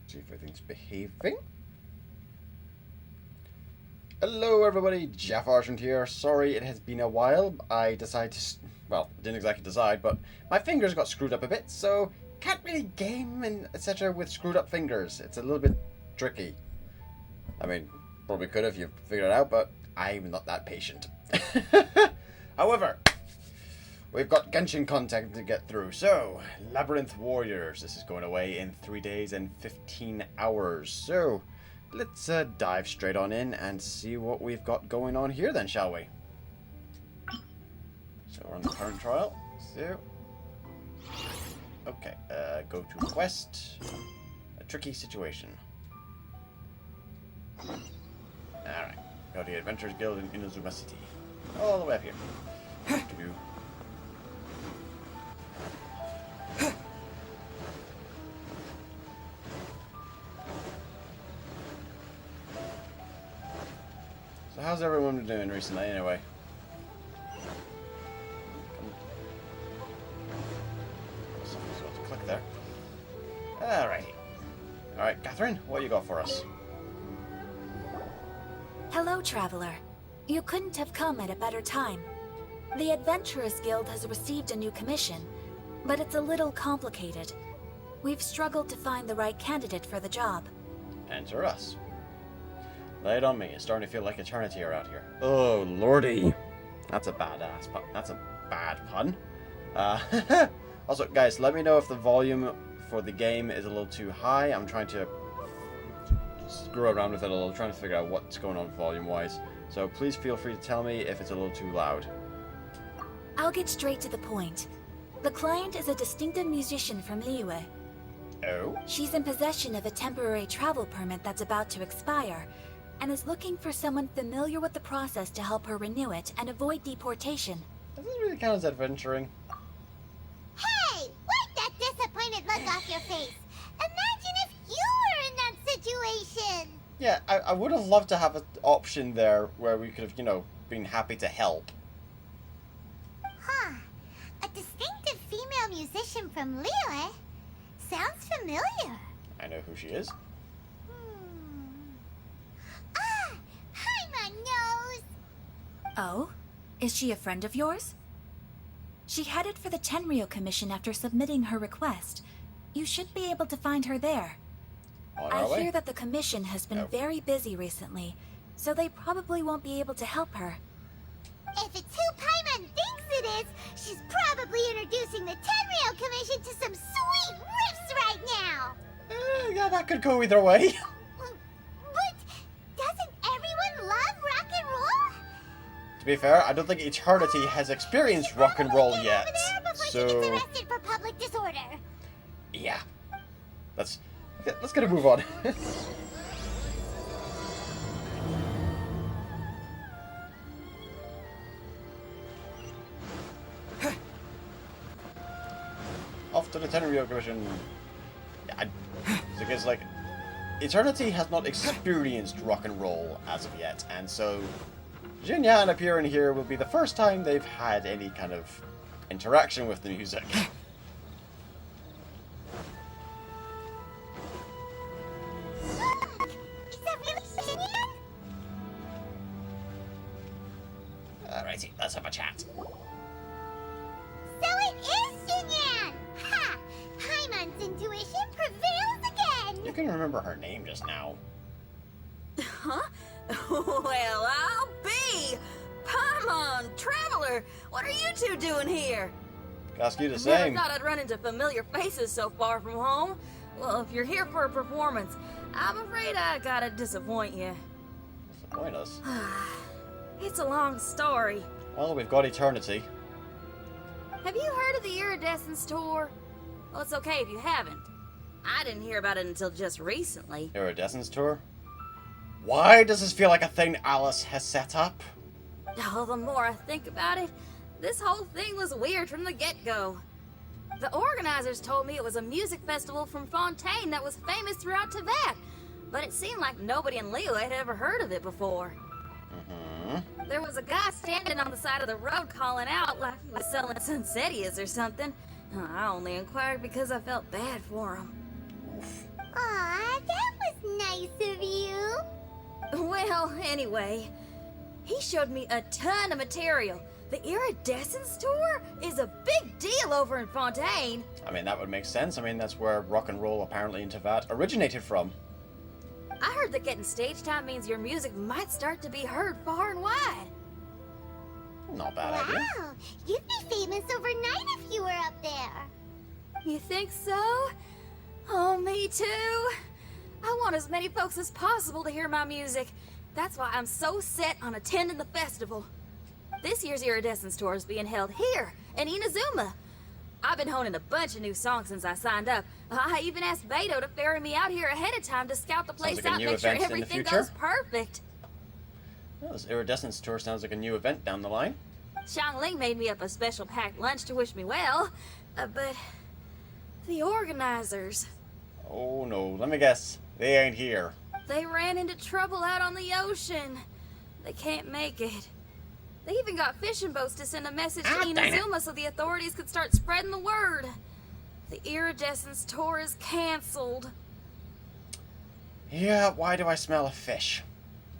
See if everything's behaving. Hello everybody, JaffaArchfiend here. Sorry it has been a while. I decided to... well, didn't exactly decide, but my fingers got screwed up a bit, so can't really game and etc. with screwed up fingers. It's a little bit tricky. I mean, probably could if you figured it out, but I'm not that patient. However, we've got Genshin content to get through. So, Labyrinth Warriors. This is going away in 3 days and 15 hours. So, let's dive straight on in and see what we've got going on here then, shall we? So, we're on the current trial. So, okay, go to quest. A tricky situation. Alright, go to the Adventurers Guild in Inazuma City. All the way up here. So how's everyone been doing recently anyway? Click there. Alrighty. Alright, Catherine, what you got for us? Hello, traveler. You couldn't have come at a better time. The Adventurers Guild has received a new commission, but it's a little complicated. We've struggled to find the right candidate for the job. Enter us. Lay it on me. It's starting to feel like eternity around here. Oh, lordy. That's a badass pun. That's a bad pun. Also, guys, let me know if the volume for the game is a little too high. I'm trying to screw around with it a little, trying to figure out what's going on volume-wise. So please feel free to tell me if it's a little too loud. I'll get straight to the point. The client is a distinctive musician from Liyue. Oh? She's in possession of a temporary travel permit that's about to expire, and is looking for someone familiar with the process to help her renew it and avoid deportation. Does this really count as adventuring? Hey! Wipe that disappointed look off your face! Imagine if you were in that situation! Yeah, I would have loved to have an option there where we could have, you know, been happy to help. Huh. A distinctive female musician from Liyue? Sounds familiar. I know who she is. Ah! Hi, my nose! Oh? Is she a friend of yours? She headed for the Tenryou Commission after submitting her request. You should be able to find her there. I hear that the commission has been very busy recently, so they probably won't be able to help her. If it's who Paimon thinks it is, she's probably introducing the Tenryou Commission to some sweet riffs right now! Yeah, that could go either way. But doesn't everyone love rock and roll? To be fair, I don't think Eternity has experienced rock and roll yet. She gets arrested for public disorder. Yeah. Let's get a move on. Off to the Tenryou Commission. Yeah, because like Eternity has not experienced rock and roll as of yet, and so Jinyan appearing here will be the first time they've had any kind of interaction with the music. Alrighty, let's have a chat. So it is Jinyan! Ha! Paimon's intuition prevails again! You can remember her name just now. Huh? Well, I'll be! Paimon, Traveler, what are you two doing here? Ask you the Never same. thought I'd run into familiar faces so far from home. Well, if you're here for a performance, I'm afraid I gotta disappoint you. Disappoint us. It's a long story. Well, we've got Eternity. Have you heard of the Iridescence Tour? Well, it's okay if you haven't. I didn't hear about it until just recently. Iridescence Tour? Why does this feel like a thing Alice has set up? Oh, the more I think about it, this whole thing was weird from the get-go. The organizers told me it was a music festival from Fontaine that was famous throughout Tibet, but it seemed like nobody in Liyue had ever heard of it before. There was a guy standing on the side of the road calling out like he was selling Sunsetias or something. I only inquired because I felt bad for him. Aw, Well, anyway, he showed me a ton of material. The Iridescence Tour is a big deal over in Fontaine. I mean, that would make sense. I mean, that's where rock and roll apparently into that originated from. I heard that getting stage time means your music might start to be heard far and wide. Not a bad idea. Wow, you'd be famous overnight if you were up there. You think so? Oh, me too. I want as many folks as possible to hear my music. That's why I'm so set on attending the festival. This year's Iridescence Tour is being held here in Inazuma. I've been honing a bunch of new songs since I signed up. I even asked Beto to ferry me out here ahead of time to scout the place out and make sure everything goes perfect. Well, this Iridescence Tour sounds like a new event down the line. Xiangling made me up a special packed lunch to wish me well, but the organizers... Oh no, let me guess. They ain't here. They ran into trouble out on the ocean. They can't make it. They even got fishing boats to send a message to Inazuma so the authorities could start spreading the word. The Iridescence Tour is cancelled. Yeah, why do I smell a fish?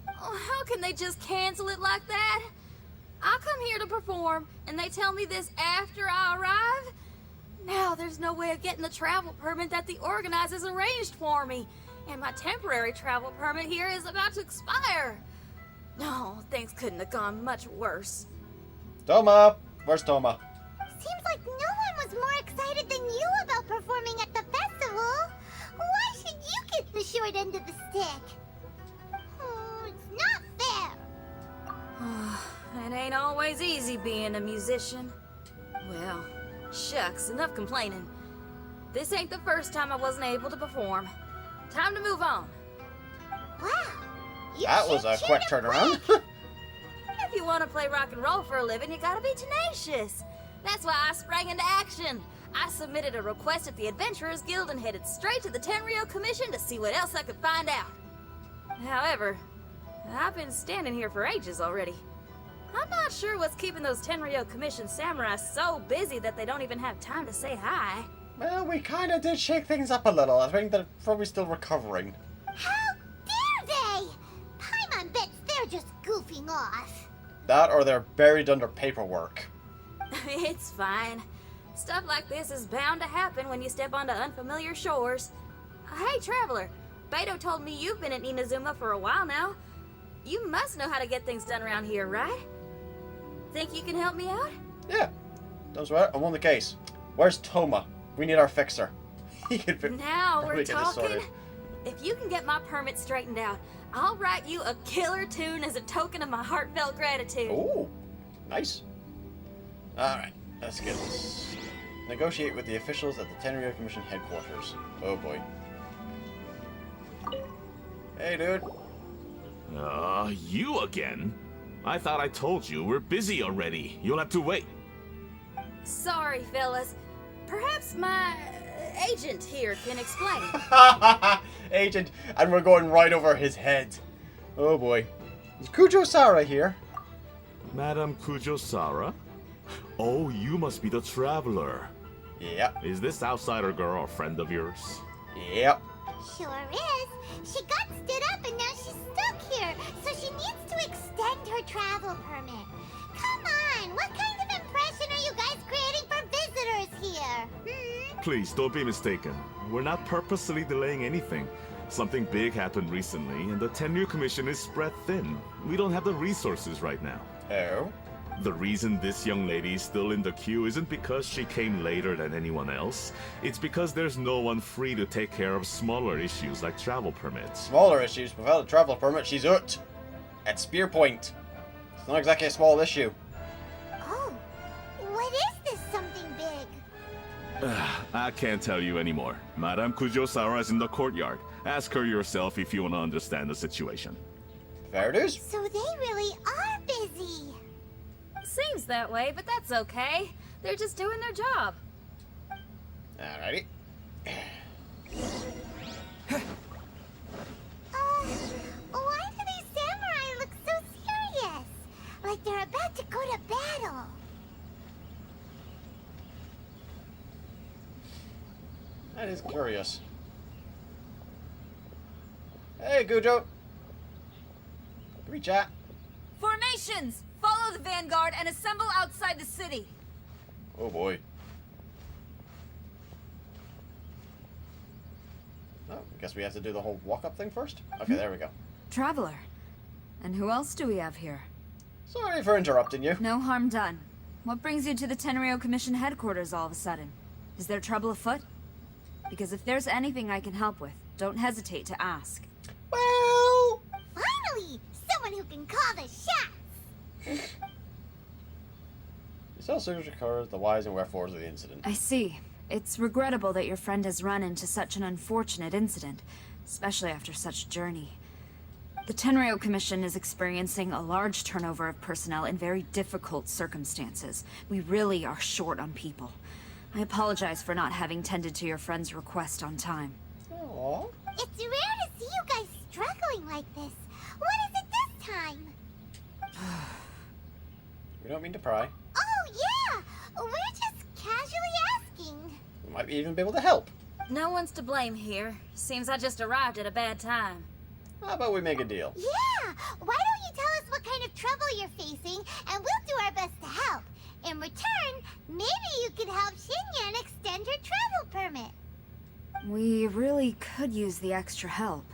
Oh, how can they just cancel it like that? I come here to perform, and they tell me this after I arrive? Now there's no way of getting the travel permit that the organizers arranged for me. And my temporary travel permit here is about to expire. No, things couldn't have gone much worse. Toma! Where's Toma? Seems like no one was more excited than you about performing at the festival. Why should you get the short end of the stick? Oh, it's not fair. It ain't always easy being a musician. Well, shucks, enough complaining. This ain't the first time I wasn't able to perform. Time to move on. Wow. That was a quick turnaround. If you want to play rock and roll for a living, you gotta be tenacious. That's why I sprang into action. I submitted a request at the Adventurers Guild and headed straight to the Tenryou Commission to see what else I could find out. However, I've been standing here for ages already. I'm not sure what's keeping those Tenryou Commission samurai so busy that they don't even have time to say hi. Well, we kind of did shake things up a little. I think they're probably still recovering. How dare they? Paimon bets they're just goofing off. That or they're buried under paperwork. It's fine. Stuff like this is bound to happen when you step onto unfamiliar shores. Hey, Traveler. Beto told me you've been at Inazuma for a while now. You must know how to get things done around here, right? Think you can help me out? Yeah. Don't sweat. I'm on the case. Where's Toma? We need our fixer. He could fit. Now we're talking. If you can get my permit straightened out, I'll write you a killer tune as a token of my heartfelt gratitude. Ooh, nice. Alright, let's get this. Negotiate with the officials at the Tenryou Commission headquarters. Oh boy. Hey, dude. You again? I thought I told you we're busy already. You'll have to wait. Sorry, fellas. Perhaps my agent here can explain. Agent, and we're going right over his head. Oh boy. Is Kujo-Sara here? Madam Kujo-Sara? Oh, you must be the traveler. Yep. Is this outsider girl a friend of yours? Yep. Sure is. She got stood up and now she's stuck here, so she needs to extend her travel permit. Come on, what kind of impression are you guys creating for visitors here? Please, don't be mistaken. We're not purposely delaying anything. Something big happened recently, and the Tenryou Commission is spread thin. We don't have the resources right now. Oh? The reason this young lady is still in the queue isn't because she came later than anyone else. It's because there's no one free to take care of smaller issues like travel permits. Smaller issues? Without a travel permit, she's out. At Spear Point. It's not exactly a small issue. Oh, what is this something big? I can't tell you anymore. Madame Kujo-Sara is in the courtyard. Ask her yourself if you want to understand the situation. Fair dues. So they really are busy. Seems that way, but that's okay. They're just doing their job. Alrighty. Why do these samurai look so serious? Like they're about to go to battle. That is curious. Hey, Gujo. Can we chat? Formations! Follow the vanguard and assemble outside the city. Oh boy. Oh, I guess we have to do the whole walk-up thing first? Okay, there we go. Traveler. And who else do we have here? Sorry for interrupting you. No harm done. What brings you to the Tenryou Commission headquarters all of a sudden? Is there trouble afoot? Because if there's anything I can help with, don't hesitate to ask. Well... Finally! Someone who can call the shots! You saw signature covers the whys and wherefores of the incident. I see. It's regrettable that your friend has run into such an unfortunate incident, especially after such a journey. The Tenryou Commission is experiencing a large turnover of personnel in very difficult circumstances. We really are short on people. I apologize for not having tended to your friend's request on time. Aww. It's rare to see you guys struggling like this. What is it this time? We don't mean to pry. Oh, yeah! We're just casually asking. We might even be able to help. No one's to blame here. Seems I just arrived at a bad time. How about we make a deal? Yeah! Why don't you tell us what kind of trouble you're facing, and we'll do our best to help. In return, maybe you could help Xinyan extend her travel permit. We really could use the extra help,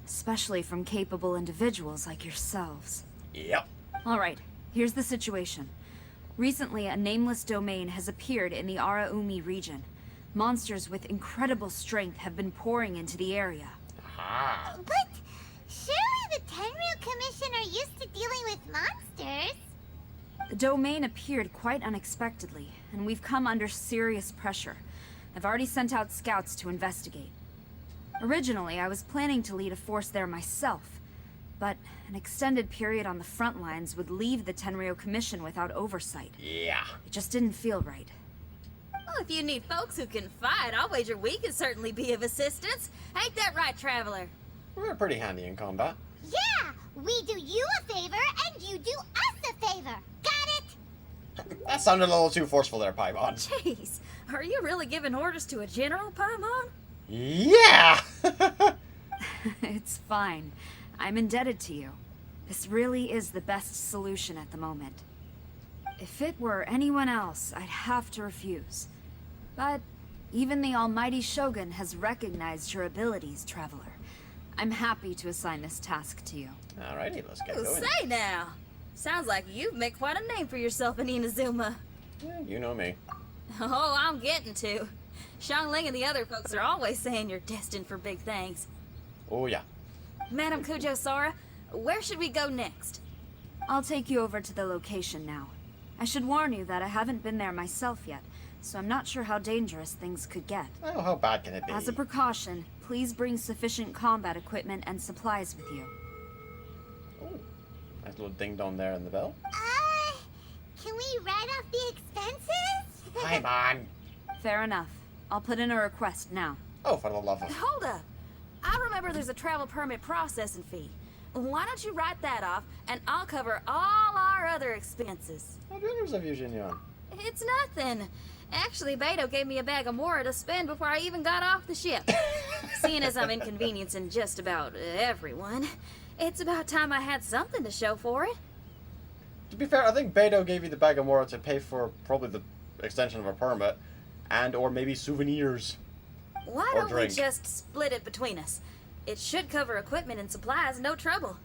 especially from capable individuals like yourselves. Yep. Alright, here's the situation. Recently, a nameless domain has appeared in the Araumi region. Monsters with incredible strength have been pouring into the area. Ah. But surely the Tenryou Commission are used to dealing with monsters. The domain appeared quite unexpectedly, and we've come under serious pressure. I've already sent out scouts to investigate. Originally, I was planning to lead a force there myself, but an extended period on the front lines would leave the Tenryou Commission without oversight. Yeah. It just didn't feel right. Well, if you need folks who can fight, I'll wager we can certainly be of assistance. Ain't that right, Traveler? We're pretty handy in combat. Yeah! We do you a favor, and you do us a favor. Got it? That sounded a little too forceful there, Paimon. Jeez, are you really giving orders to a general, Paimon? Yeah! It's fine. I'm indebted to you. This really is the best solution at the moment. If it were anyone else, I'd have to refuse. But even the almighty Shogun has recognized your abilities, Traveler. I'm happy to assign this task to you. Alrighty, let's get Ooh, going. say now. Sounds like you've made quite a name for yourself in Inazuma. Yeah, you know me. Oh, I'm getting to. Xiangling and the other folks are always saying you're destined for big things. Oh, yeah. Madam Kujo Sora, where should we go next? I'll take you over to the location now. I should warn you that I haven't been there myself yet, so I'm not sure how dangerous things could get. Oh, how bad can it be? As a precaution, please bring sufficient combat equipment and supplies with you. Oh, nice little ding-dong there in the bell. Can we write off the expenses? Paimon! Fair enough. I'll put in a request now. Oh, for the love of... Hold up. I remember there's a travel permit processing fee. Why don't you write that off, and I'll cover all our other expenses. How generous of you, Xinyan. It's nothing. Actually, Beto gave me a bag of Mora to spend before I even got off the ship. Seeing as I'm inconveniencing just about everyone, it's about time I had something to show for it. To be fair, I think Beto gave you the bag of Mora to pay for probably the extension of a permit, and or maybe souvenirs. Why Or don't drink. we just split it between us? It should cover equipment and supplies, no trouble.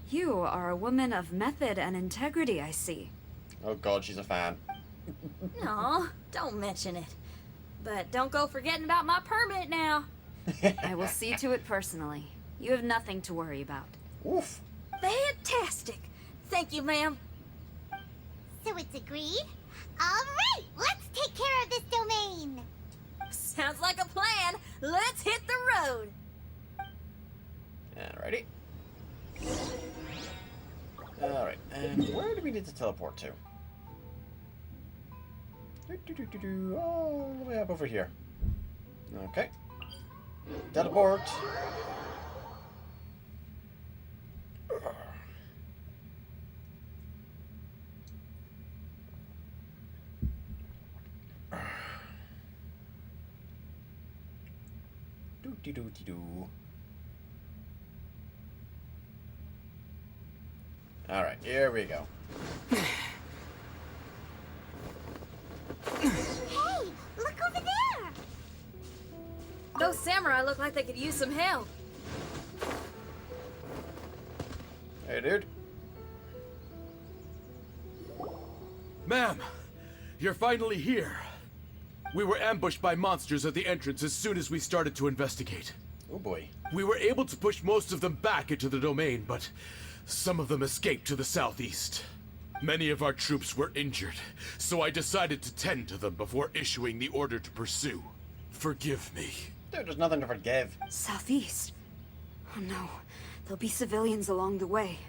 You are a woman of method and integrity, I see. Oh god, she's a fan. No, don't mention it. But don't go forgetting about my permit now. I will see to it personally. You have nothing to worry about. Oof. Fantastic. Thank you, ma'am. So it's agreed? Alright, let's take care of this domain. Sounds like a plan. Let's hit the road. Alrighty. Alright, and where do we need to teleport to? All the way up over here. Okay. Teleport. Doo-dee-doo-dee-doo. Alright, here we go. Hey, look over there! Those samurai look like they could use some help. Hey, dude. Ma'am, you're finally here. We were ambushed by monsters at the entrance as soon as we started to investigate. Oh boy. We were able to push most of them back into the domain, but some of them escaped to the southeast. Many of our troops were injured, so I decided to tend to them before issuing the order to pursue. Forgive me. Dude, there's nothing to forgive. Southeast? Oh no. There'll be civilians along the way.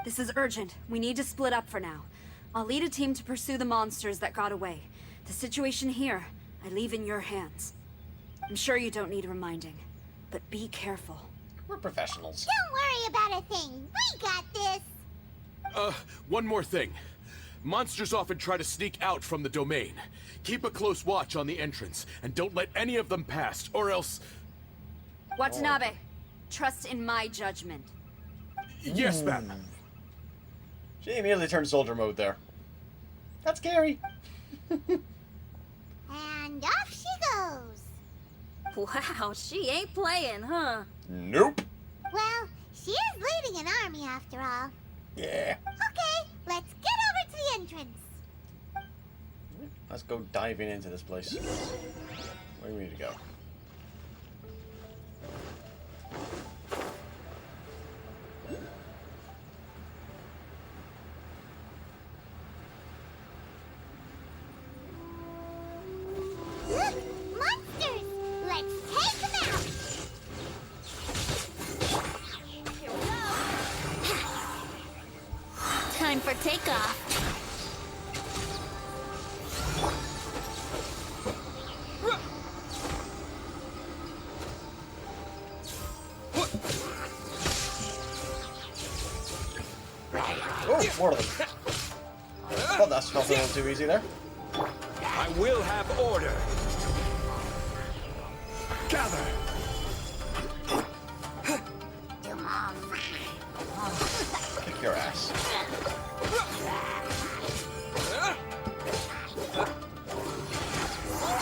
This is urgent. We need to split up for now. I'll lead a team to pursue the monsters that got away. The situation here, I leave in your hands. I'm sure you don't need reminding, but be careful. We're professionals. Don't worry about a thing. We got this. One more thing. Monsters often try to sneak out from the domain. Keep a close watch on the entrance, and don't let any of them pass, or else... Watanabe, trust in my judgment. Yes, ma'am. She immediately turned soldier mode there. That's scary. And off she goes. Wow, she ain't playing, huh? Nope. Well, she is leading an army after all. Yeah. Okay, let's get over to the entrance. Let's go diving into this place. Where do we need to go? Look, monsters! Let's take them out! Here we go. Time for takeoff. Oh, more of them. Well, that's not a little too easy there. I will have order. Gather. Kick your ass.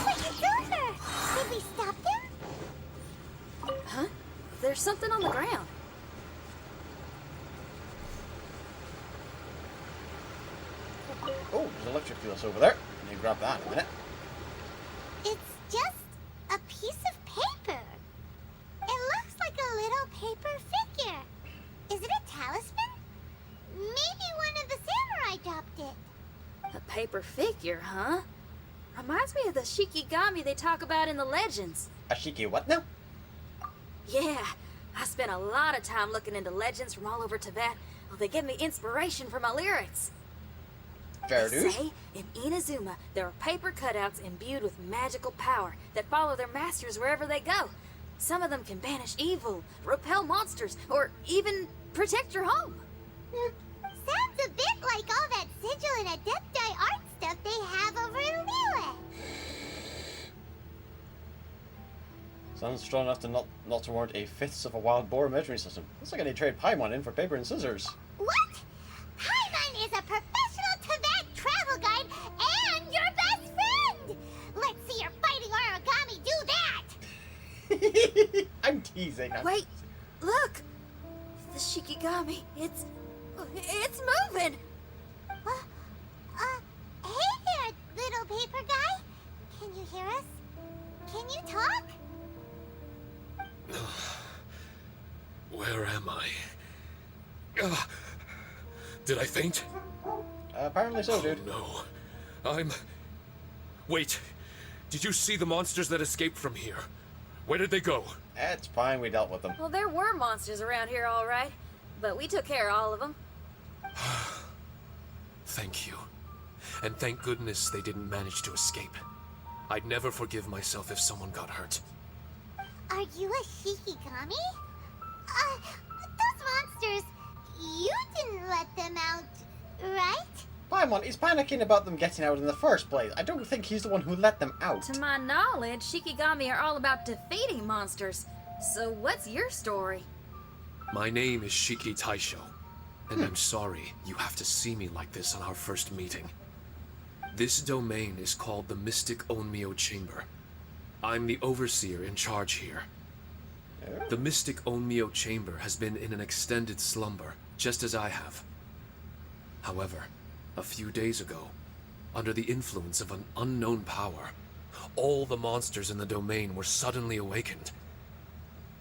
But it's over! Did we stop them? Huh? There's something on the ground. Oh, there's electric fuse over there. Let me grab that in a minute. It's just a piece of paper. It looks like a little paper figure. Is it a talisman? Maybe one of the samurai dropped it. A paper figure, huh? Reminds me of the Shikigami they talk about in the legends. Ashiki, what now? Yeah, I spent a lot of time looking into legends from all over Tibet. Well, they give me inspiration for my lyrics. Fair They dues. say in Inazuma there are paper cutouts imbued with magical power that follow their masters wherever they go. Some of them can banish evil, repel monsters, or even protect your home. Sounds a bit like all that sigil and adepti art stuff they have over in Liyue. Sounds strong enough to not to warrant a fifth of a wild boar measuring system. Looks like I need to trade Paimon in for paper and scissors. What? Paimon is a professional Tibet travel guide and your best friend! Let's see your fighting origami do that! I'm teasing. Wait, look! The Shikigami, it's moving! Hey there, little paper guy. Can you hear us? Can you talk? Where am I? Did I faint? Apparently so, dude. Oh, no. Wait. Did you see the monsters that escaped from here? Where did they go? It's fine, we dealt with them. Well, there were monsters around here, all right. But we took care of all of them. Thank you. And thank goodness they didn't manage to escape. I'd never forgive myself if someone got hurt. Are you a Shikigami? Those monsters, you didn't let them out, right? Paimon, he's panicking about them getting out in the first place. I don't think he's the one who let them out. To my knowledge, Shikigami are all about defeating monsters. So what's your story? My name is Shiki Taisho. And I'm sorry you have to see me like this on our first meeting. This domain is called the Mystic Onmyo Chamber. I'm the overseer in charge here. The Mystic Onmyo Chamber has been in an extended slumber, just as I have. However, a few days ago, under the influence of an unknown power, all the monsters in the domain were suddenly awakened,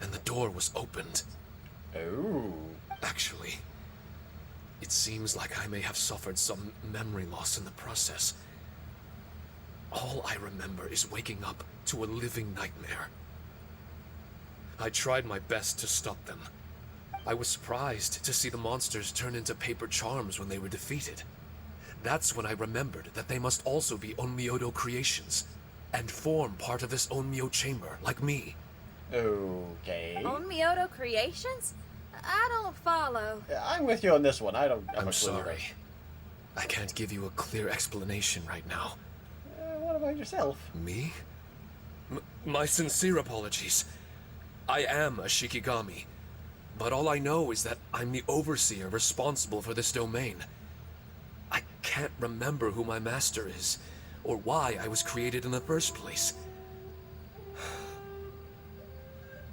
and the door was opened. Oh. Actually, it seems like I may have suffered some memory loss in the process. All I remember is waking up to a living nightmare. I tried my best to stop them. I was surprised to see the monsters turn into paper charms when they were defeated. That's when I remembered that they must also be Onmyodo creations, and form part of this Onmyo chamber, like me. Okay. Onmyodo creations? I don't follow. Yeah, I'm with you on this one. I'm sorry. I can't give you a clear explanation right now. What about yourself? Me? My sincere apologies. I am a Shikigami, but all I know is that I'm the overseer responsible for this domain. I can't remember who my master is, or why I was created in the first place.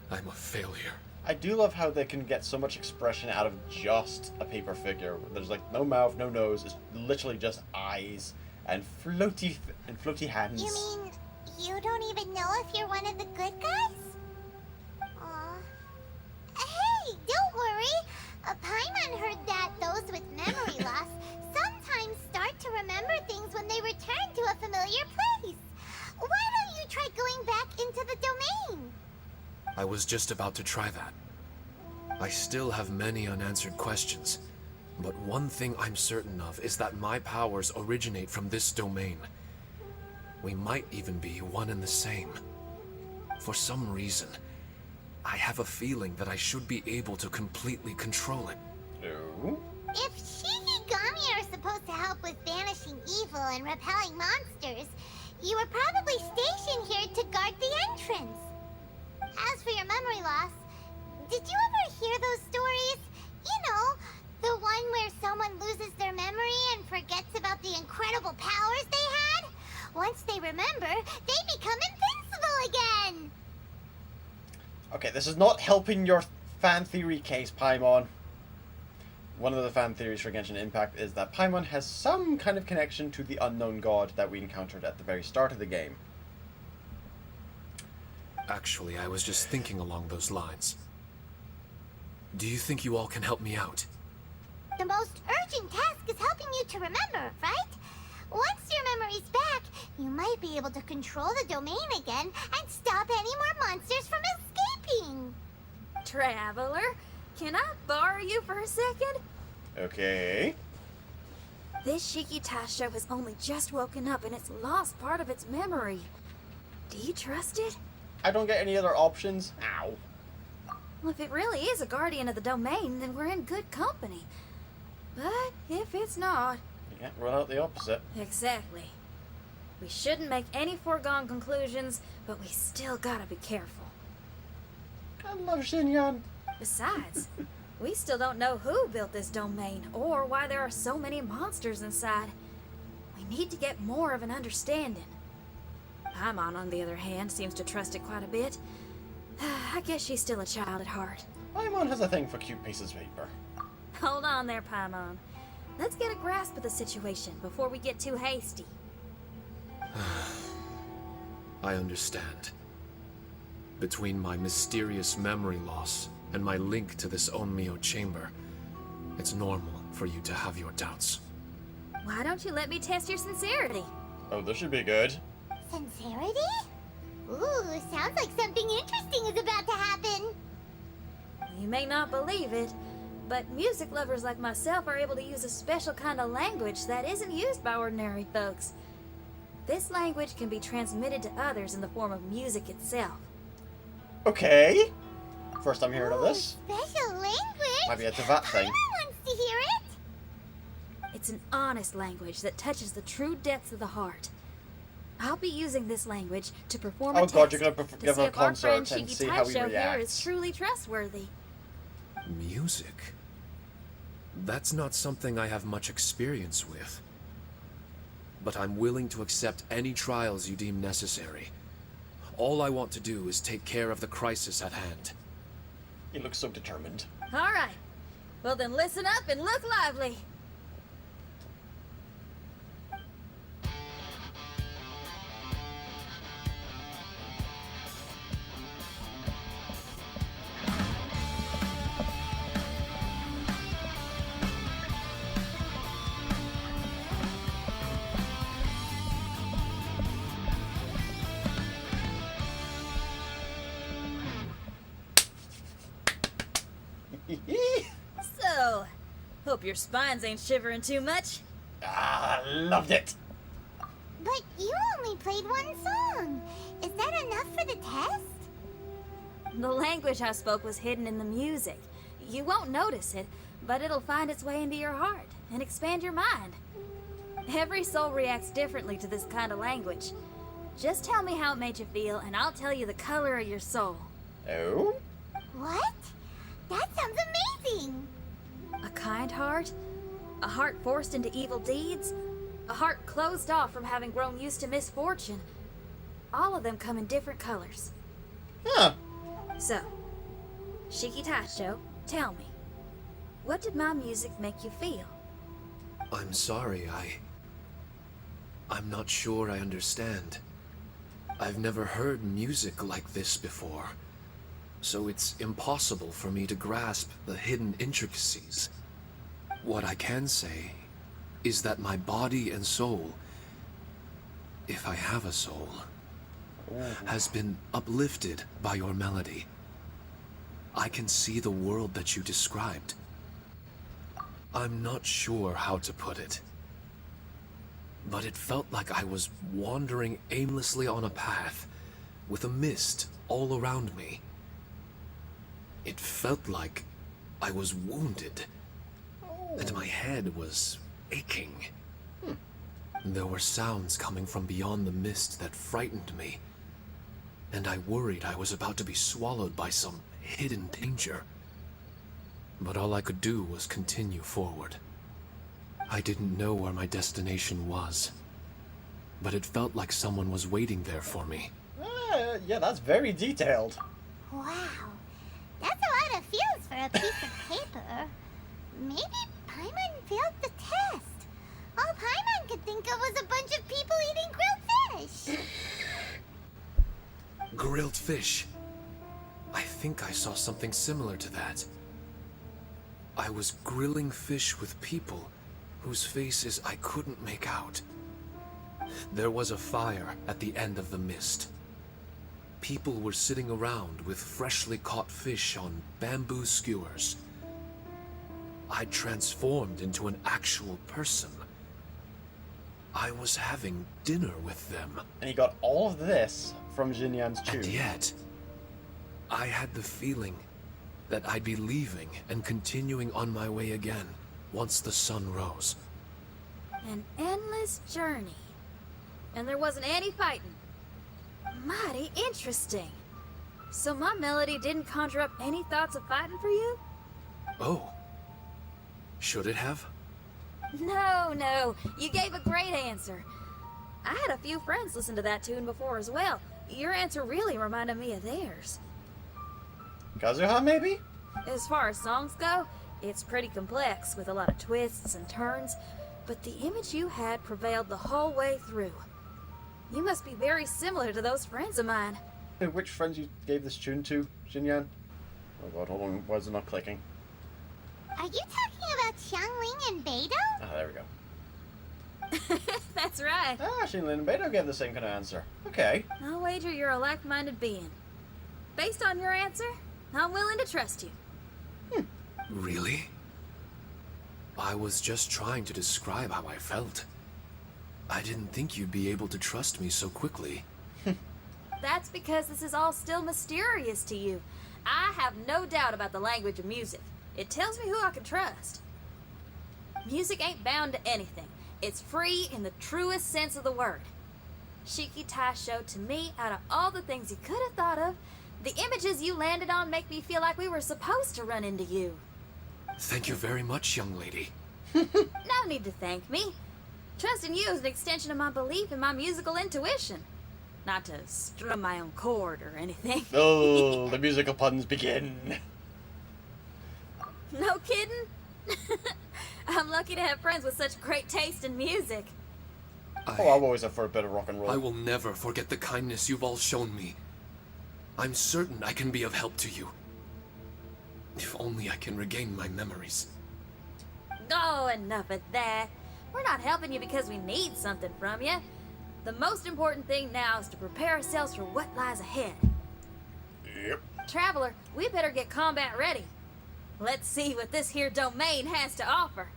I'm a failure. I do love how they can get so much expression out of just a paper figure. There's like no mouth, no nose. It's literally just eyes and floaty hands. You mean you don't even know if you're one of the good guys? Aw. Hey, don't worry. Paimon heard that those with memory loss sometimes start to remember things when they return to a familiar place. Why don't you try going back into the domain? I was just about to try that. I still have many unanswered questions, but one thing I'm certain of is that my powers originate from this domain. We might even be one and the same. For some reason, I have a feeling that I should be able to completely control it. No. If Shikigami are supposed to help with banishing evil and repelling monsters, you were probably stationed here to guard the entrance. As for your memory loss, did you ever hear those stories? You know, the one where someone loses their memory and forgets about the incredible powers they had? Once they remember, they become invincible again! Okay, this is not helping your fan theory case, Paimon. One of the fan theories for Genshin Impact is that Paimon has some kind of connection to the unknown god that we encountered at the very start of the game. Actually, I was just thinking along those lines. Do you think you all can help me out? The most urgent task is helping you to remember, right? Once your memory's back, you might be able to control the domain again and stop any more monsters from escaping. Traveler, can I borrow you for a second? Okay. This Shikitasha has only just woken up and it's lost part of its memory. Do you trust it? I don't get any other options. Ow. Well, if it really is a guardian of the domain, then we're in good company. But if it's not... You can't rule out the opposite. Exactly. We shouldn't make any foregone conclusions, but we still gotta be careful. I love Xinyan. Besides, we still don't know who built this domain, or why there are so many monsters inside. We need to get more of an understanding. Paimon, on the other hand, seems to trust it quite a bit. I guess she's still a child at heart. Paimon has a thing for cute pieces of paper. Hold on there, Paimon. Let's get a grasp of the situation before we get too hasty. I understand. Between my mysterious memory loss and my link to this Onmyo chamber, it's normal for you to have your doubts. Why don't you let me test your sincerity? Oh, this should be good. Sincerity? Ooh, sounds like something interesting is about to happen. You may not believe it, but music lovers like myself are able to use a special kind of language that isn't used by ordinary folks. This language can be transmitted to others in the form of music itself. Okay. First I'm hearing of this. Special language? Might be a Tavat thing. Paimon wants to hear it. It's an honest language that touches the true depths of the heart. I'll be using this language to perform a Oh god, test you're gonna to give see her a if our friend concert and see how he Shikitaisho here is reacts. truly trustworthy. Music? That's not something I have much experience with. But I'm willing to accept any trials you deem necessary. All I want to do is take care of the crisis at hand. He looks so determined. All right. Well then listen up and look lively. So, hope your spines ain't shivering too much. Loved it. But you only played one song. Is that enough for the test? The language I spoke was hidden in the music. You won't notice it, but it'll find its way into your heart and expand your mind. Every soul reacts differently to this kind of language. Just tell me how it made you feel, and I'll tell you the color of your soul. Oh? What? That sounds amazing! A kind heart? A heart forced into evil deeds? A heart closed off from having grown used to misfortune? All of them come in different colors. Huh. So, Shiki Taisho, tell me, what did my music make you feel? I'm sorry, I'm not sure I understand. I've never heard music like this before, so it's impossible for me to grasp the hidden intricacies. What I can say is that my body and soul, if I have a soul, has been uplifted by your melody. I can see the world that you described. I'm not sure how to put it, but it felt like I was wandering aimlessly on a path with a mist all around me. It felt like I was wounded, and my head was aching. There were sounds coming from beyond the mist that frightened me, and I worried I was about to be swallowed by some hidden danger. But all I could do was continue forward. I didn't know where my destination was, but it felt like someone was waiting there for me. Yeah, that's very detailed. Wow. That's a lot of feels for a piece of paper. Maybe Paimon failed the test. All Paimon could think of was a bunch of people eating grilled fish. Grilled fish. I think I saw something similar to that. I was grilling fish with people whose faces I couldn't make out. There was a fire at the end of the mist. People were sitting around with freshly caught fish on bamboo skewers. I transformed into an actual person. I was having dinner with them. And he got all of this from Xinyan's tune. And yet, I had the feeling that I'd be leaving and continuing on my way again once the sun rose. An endless journey. And there wasn't any fighting. Mighty interesting. So my melody didn't conjure up any thoughts of fighting for you? Oh. Should it have? No. You gave a great answer. I had a few friends listen to that tune before as well. Your answer really reminded me of theirs. Kazuha, maybe? As far as songs go, it's pretty complex with a lot of twists and turns, but the image you had prevailed the whole way through. You must be very similar to those friends of mine. Which friends you gave this tune to, Xinyan? Oh god, hold on, why is it not clicking? Are you talking about Xiangling and Beidou? Ah, there we go. That's right. Ah, Xinlin and Beidou gave the same kind of answer. Okay. I'll wager you're a like-minded being. Based on your answer, I'm willing to trust you. Really? I was just trying to describe how I felt. I didn't think you'd be able to trust me so quickly. That's because this is all still mysterious to you. I have no doubt about the language of music. It tells me who I can trust. Music ain't bound to anything. It's free in the truest sense of the word. Shiki Taisho, to me, out of all the things you could have thought of, the images you landed on make me feel like we were supposed to run into you. Thank you very much, young lady. No need to thank me. Trusting you is an extension of my belief in my musical intuition. Not to strum my own chord or anything. Oh, the musical puns begin. No kidding? I'm lucky to have friends with such great taste in music. Oh, I'm always up for a bit of rock and roll. I will never forget the kindness you've all shown me. I'm certain I can be of help to you. If only I can regain my memories. Oh, enough of that. We're not helping you because we need something from you. The most important thing now is to prepare ourselves for what lies ahead. Yep. Traveler, we better get combat ready. Let's see what this here domain has to offer.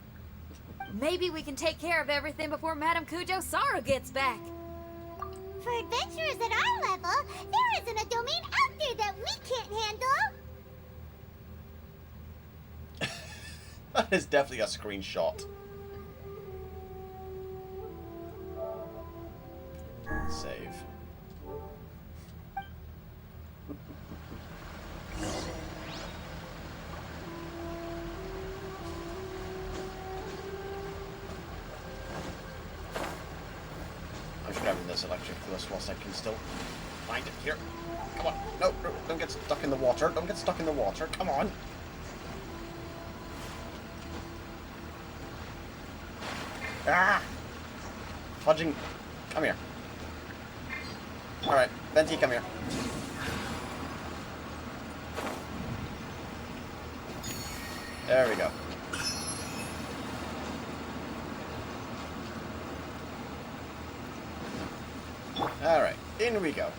Maybe we can take care of everything before Madame Kujo Sara gets back. For adventurers at our level, there isn't a domain out there that we can't handle. That is definitely a screenshot. Save. I'm just grabbing this electric plus whilst I can still find it here. Come on. No, no, don't get stuck in the water. Don't get stuck in the water. Come on. Ah! Fudging. Come here. Alright, Venti, come here. There we go. Alright, in we go.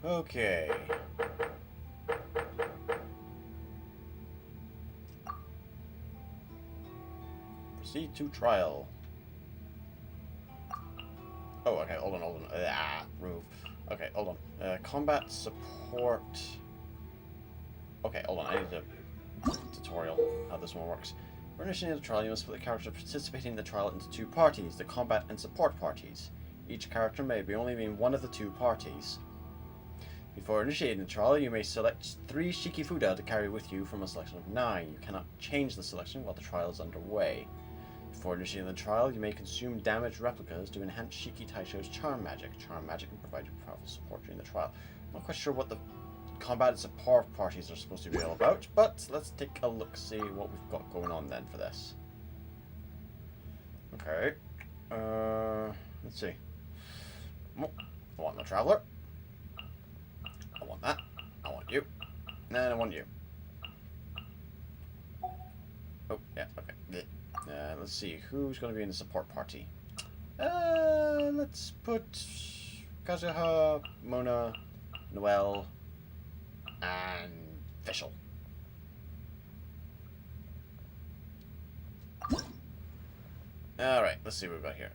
Okay. Proceed to trial. Oh, okay, hold on. Remove. Okay, hold on. Combat support. Okay, hold on, I need a tutorial how this one works. For initiating the trial, you must put the character participating in the trial into two parties, the combat and support parties. Each character may only be in one of the two parties. Before initiating the trial, you may select 3 Shikifuda to carry with you from a selection of 9. You cannot change the selection while the trial is underway. Before initiating the trial, you may consume damaged replicas to enhance Shiki Taisho's charm magic. Charm magic can provide you powerful support during the trial. I'm not quite sure what the combat and support parties are supposed to be all about, but let's take a look, see what we've got going on then for this. Okay. Let's see. Oh, I want the Traveler. I want that. I want you. And I want you. Oh, yeah, okay. Let's see, who's going to be in the support party? Let's put Kazuha, Mona, Noelle, and Fischl. Alright, let's see what we've got here.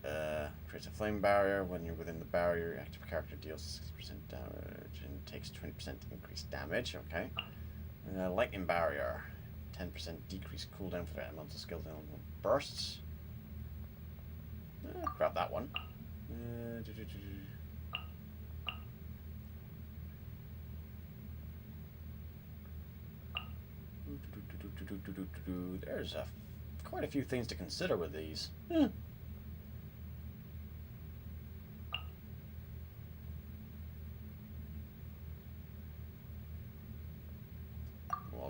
Creates a flame barrier. When you're within the barrier, your active character deals 6% damage and takes 20% increased damage. Okay. Lightning barrier. 10% decreased cooldown for the elemental skill down bursts. Grab that one. There's quite a few things to consider with these. We'll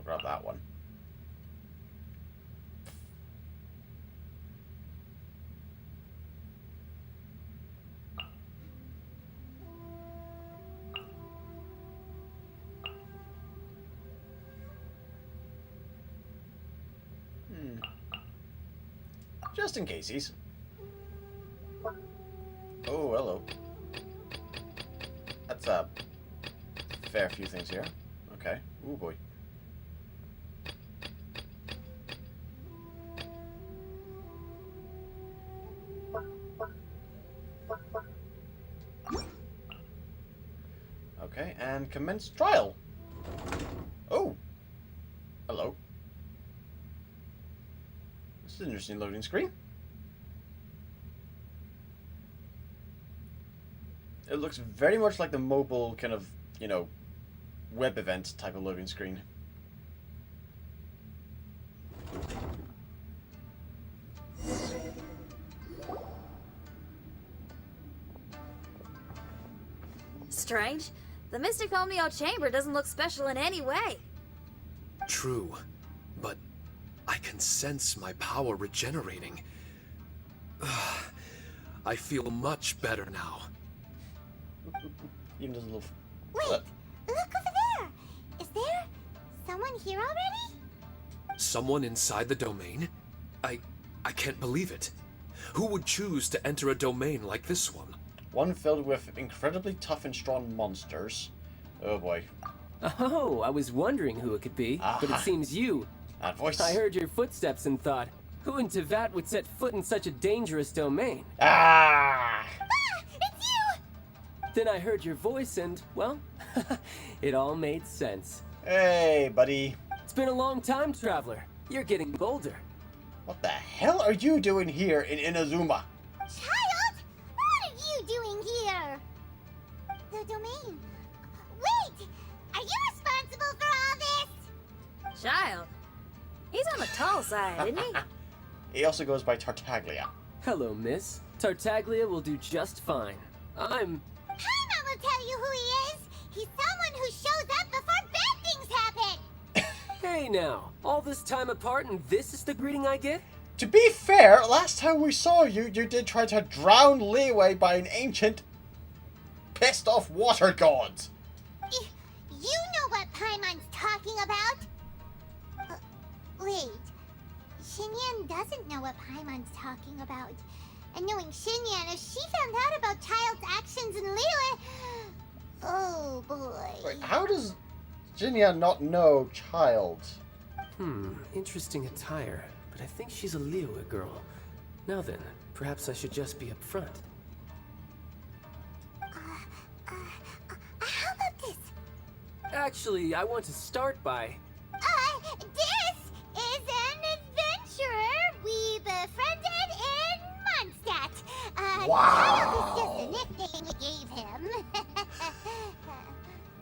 grab that one. Just in case. Oh, hello. That's a fair few things here. Okay. Oh boy. Okay, and commence trial. Oh. Hello. This is an interesting loading screen. It looks very much like the mobile kind of, you know, web event type of loading screen. Strange. The Mystic Omeo Chamber doesn't look special in any way. True, but I can sense my power regenerating. I feel much better now. Even does a little... Wait, look over there. Is there someone here already? Someone inside the domain? I can't believe it. Who would choose to enter a domain like this one? One filled with incredibly tough and strong monsters. Oh boy. Oh, I was wondering who it could be, but it seems you. That voice. I heard your footsteps and thought, who in Teyvat would set foot in such a dangerous domain? Ah! It's you! Then I heard your voice and, well, it all made sense. Hey, buddy. It's been a long time, traveler. You're getting older. What the hell are you doing here in Inazuma? Child! What are you doing here? The domain. Wait! Are you responsible for all this? Child. He's on the tall side, isn't he? He also goes by Tartaglia. Hello, miss. Tartaglia will do just fine. I'm... Paimon will tell you who he is. He's someone who shows up before bad things happen. Hey now, all this time apart and this is the greeting I get? To be fair, last time we saw you, you did try to drown Liyue by an ancient, pissed off water god. You know what Paimon's talking about? Wait. Xinyan doesn't know what Paimon's talking about. And knowing Xinyan, if she found out about Child's actions in Liyue... Oh boy. Wait, how does Xinyan not know Child? Interesting attire, but I think she's a Liyue girl. Now then, perhaps I should just be upfront. How about this? Actually, I want to start by... This is an adventurer we befriended in Mondstadt. Wow. Child is just a nickname we gave him.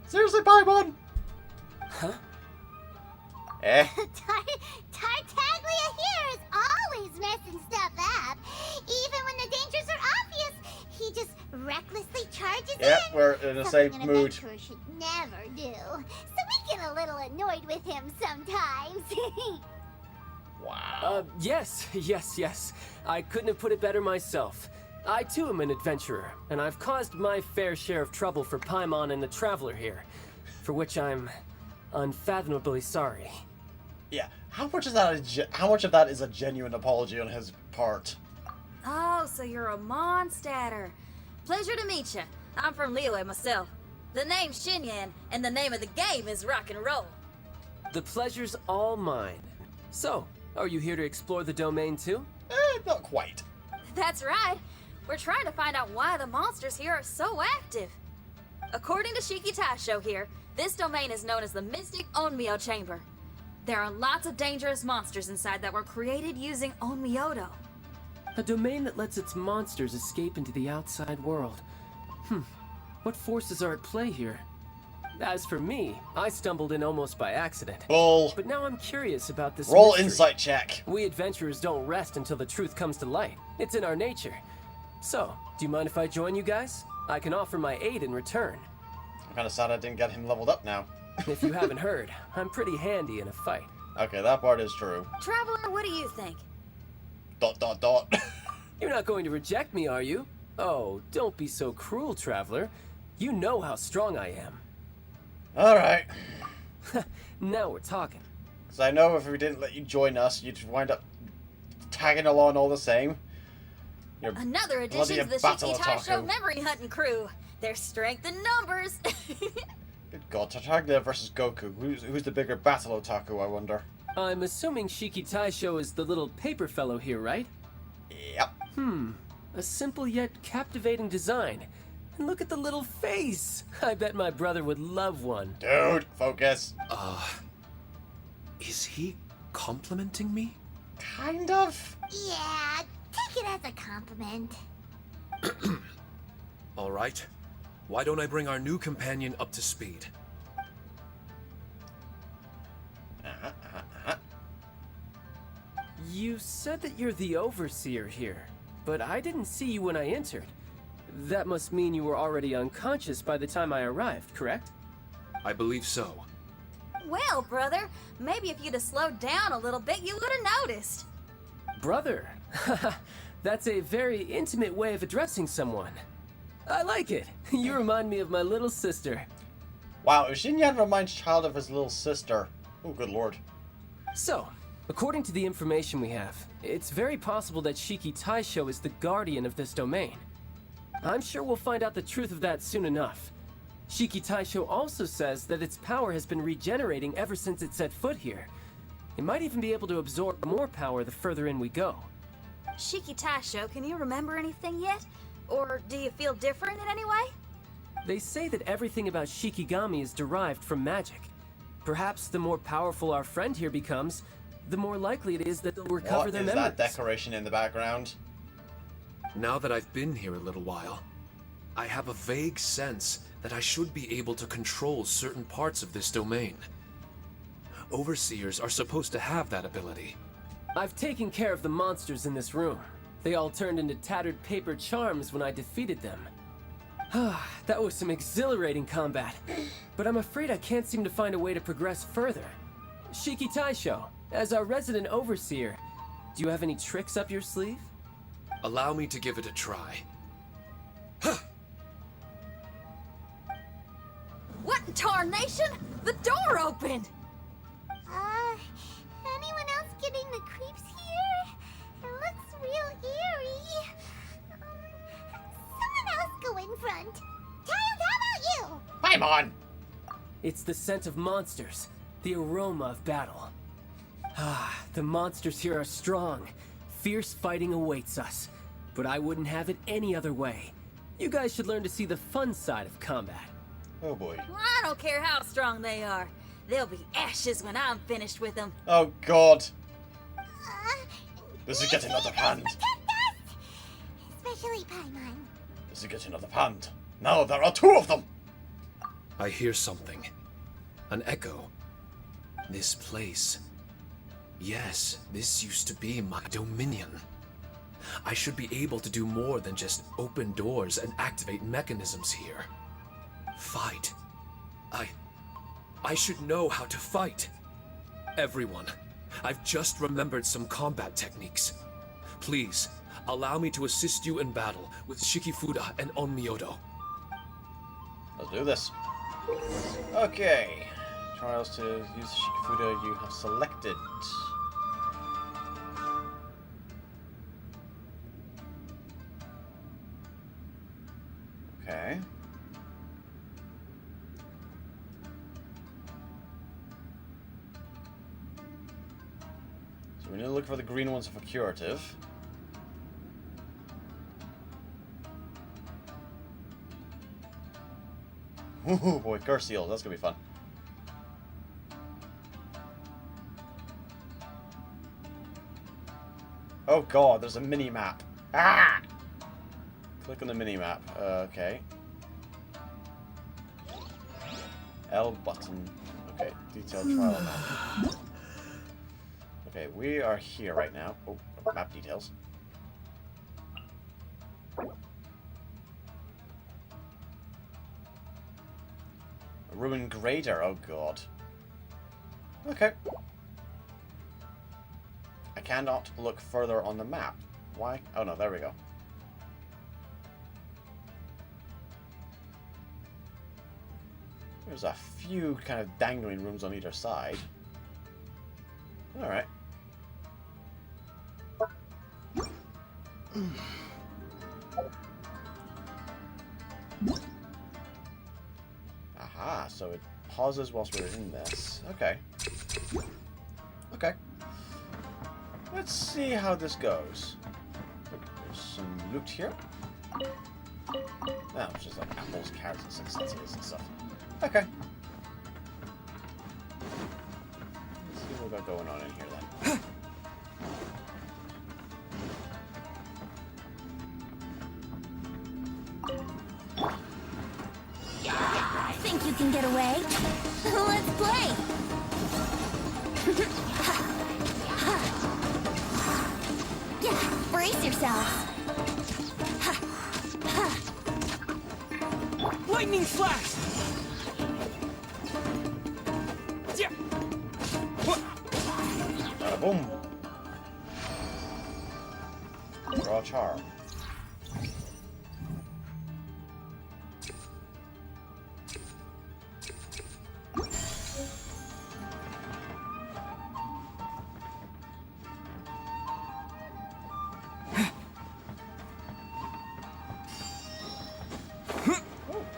Seriously, Paimon? Huh? Eh? Tartaglia here is always messing stuff up. Even when the dangers are obvious, he just recklessly charges Yep, in. we're in the Something same an mood. adventurer should never do. So we get a little annoyed with him sometimes. Wow. Yes. I couldn't have put it better myself. I too am an adventurer, and I've caused my fair share of trouble for Paimon and the Traveler here, for which I'm unfathomably sorry. Yeah, how much of that is a genuine apology on his part? Oh, so you're a Mondstadter. Pleasure to meet you. I'm from Liyue myself. The name's Xinyan, and the name of the game is rock and roll. The pleasure's all mine. So, are you here to explore the domain too? Not quite. That's right. We're trying to find out why the monsters here are so active. According to Shiki Taisho here, this domain is known as the Mystic Onmyo Chamber. There are lots of dangerous monsters inside that were created using Onmyodo. A domain that lets its monsters escape into the outside world. What forces are at play here? As for me, I stumbled in almost by accident. Bull. But now I'm curious about this Roll mystery. insight check. We adventurers don't rest until the truth comes to light. It's in our nature. So, do you mind if I join you guys? I can offer my aid in return. I'm kind of sad I didn't get him leveled up now. If you haven't heard, I'm pretty handy in a fight. Okay, that part is true. Traveler, what do you think? ... You're not going to reject me, are you? Oh, don't be so cruel, Traveler. You know how strong I am. Alright. Now we're talking. Because I know if we didn't let you join us, you'd wind up tagging along all the same. You're Another addition bloody to the battle Shiki Taisho otaku. memory hunting crew. There's strength in numbers. Good god, Tartaglia versus Goku. Who's the bigger battle otaku, I wonder? I'm assuming Shiki Taisho is the little paper fellow here, right? Yep. A simple yet captivating design. And look at the little face! I bet my brother would love one. Dude, focus. Is he complimenting me? Kind of. Yeah, take it as a compliment. All right. Why don't I bring our new companion up to speed? You said that you're the overseer here, but I didn't see you when I entered. That must mean you were already unconscious by the time I arrived, correct? I believe so. Well, brother, maybe if you'd have slowed down a little bit, you would have noticed. Brother? That's a very intimate way of addressing someone. I like it. You remind me of my little sister. Wow, Xinyan reminds Child of his little sister. Oh, good lord. So, according to the information we have, it's very possible that Shiki Taisho is the guardian of this domain. I'm sure we'll find out the truth of that soon enough. Shiki Taisho also says that its power has been regenerating ever since it set foot here. It might even be able to absorb more power the further in we go. Shiki Taisho, can you remember anything yet? Or do you feel different in any way? They say that everything about Shikigami is derived from magic. Perhaps the more powerful our friend here becomes, the more likely it is that they'll recover their memories. What is that decoration in the background? Now that I've been here a little while, I have a vague sense that I should be able to control certain parts of this domain. Overseers are supposed to have that ability. I've taken care of the monsters in this room. They all turned into tattered paper charms when I defeated them. That was some exhilarating combat, but I'm afraid I can't seem to find a way to progress further. Shiki Taisho, as our resident overseer, do you have any tricks up your sleeve? Allow me to give it a try. What in tarnation? The door opened! Anyone else getting the creeps here? It looks real eerie. Someone else go in front. Child, how about you? Paimon! It's the scent of monsters, the aroma of battle. The monsters here are strong. Fierce fighting awaits us, but I wouldn't have it any other way. You guys should learn to see the fun side of combat. Oh boy. I don't care how strong they are. They'll be ashes when I'm finished with them. Oh god. This is This getting out of hand. Especially Paimon. This is getting out of hand. Now there are two of them! I hear something. An echo. This place. Yes, this used to be my dominion. I should be able to do more than just open doors and activate mechanisms here. Fight. I should know how to fight. Everyone, I've just remembered some combat techniques. Please, allow me to assist you in battle with Shikifuda and Onmyodo. Let's do this. Okay. Trials to use Shikifuda you have selected. Okay. So we need to look for the green ones for curative. Ooh boy, curse seals, that's gonna be fun. Oh god, there's a mini-map. Ah! Click on the mini-map. Okay. L button. Okay, detailed trial map. Okay, we are here right now. Oh, map details. A ruined grader, oh god. Okay. I cannot look further on the map. Why? Oh no, there we go. There's a few kind of dangling rooms on either side. Alright. Aha, so it pauses whilst we're in this. Okay. Okay. Let's see how this goes. There's some loot here. Oh, it's just like apples, carrots, and sensitivity and stuff. Okay. Let's see what we got going on in here then. you can get away? Let's play! Brace yourself! Lightning flash! Bada boom. Draw a charm.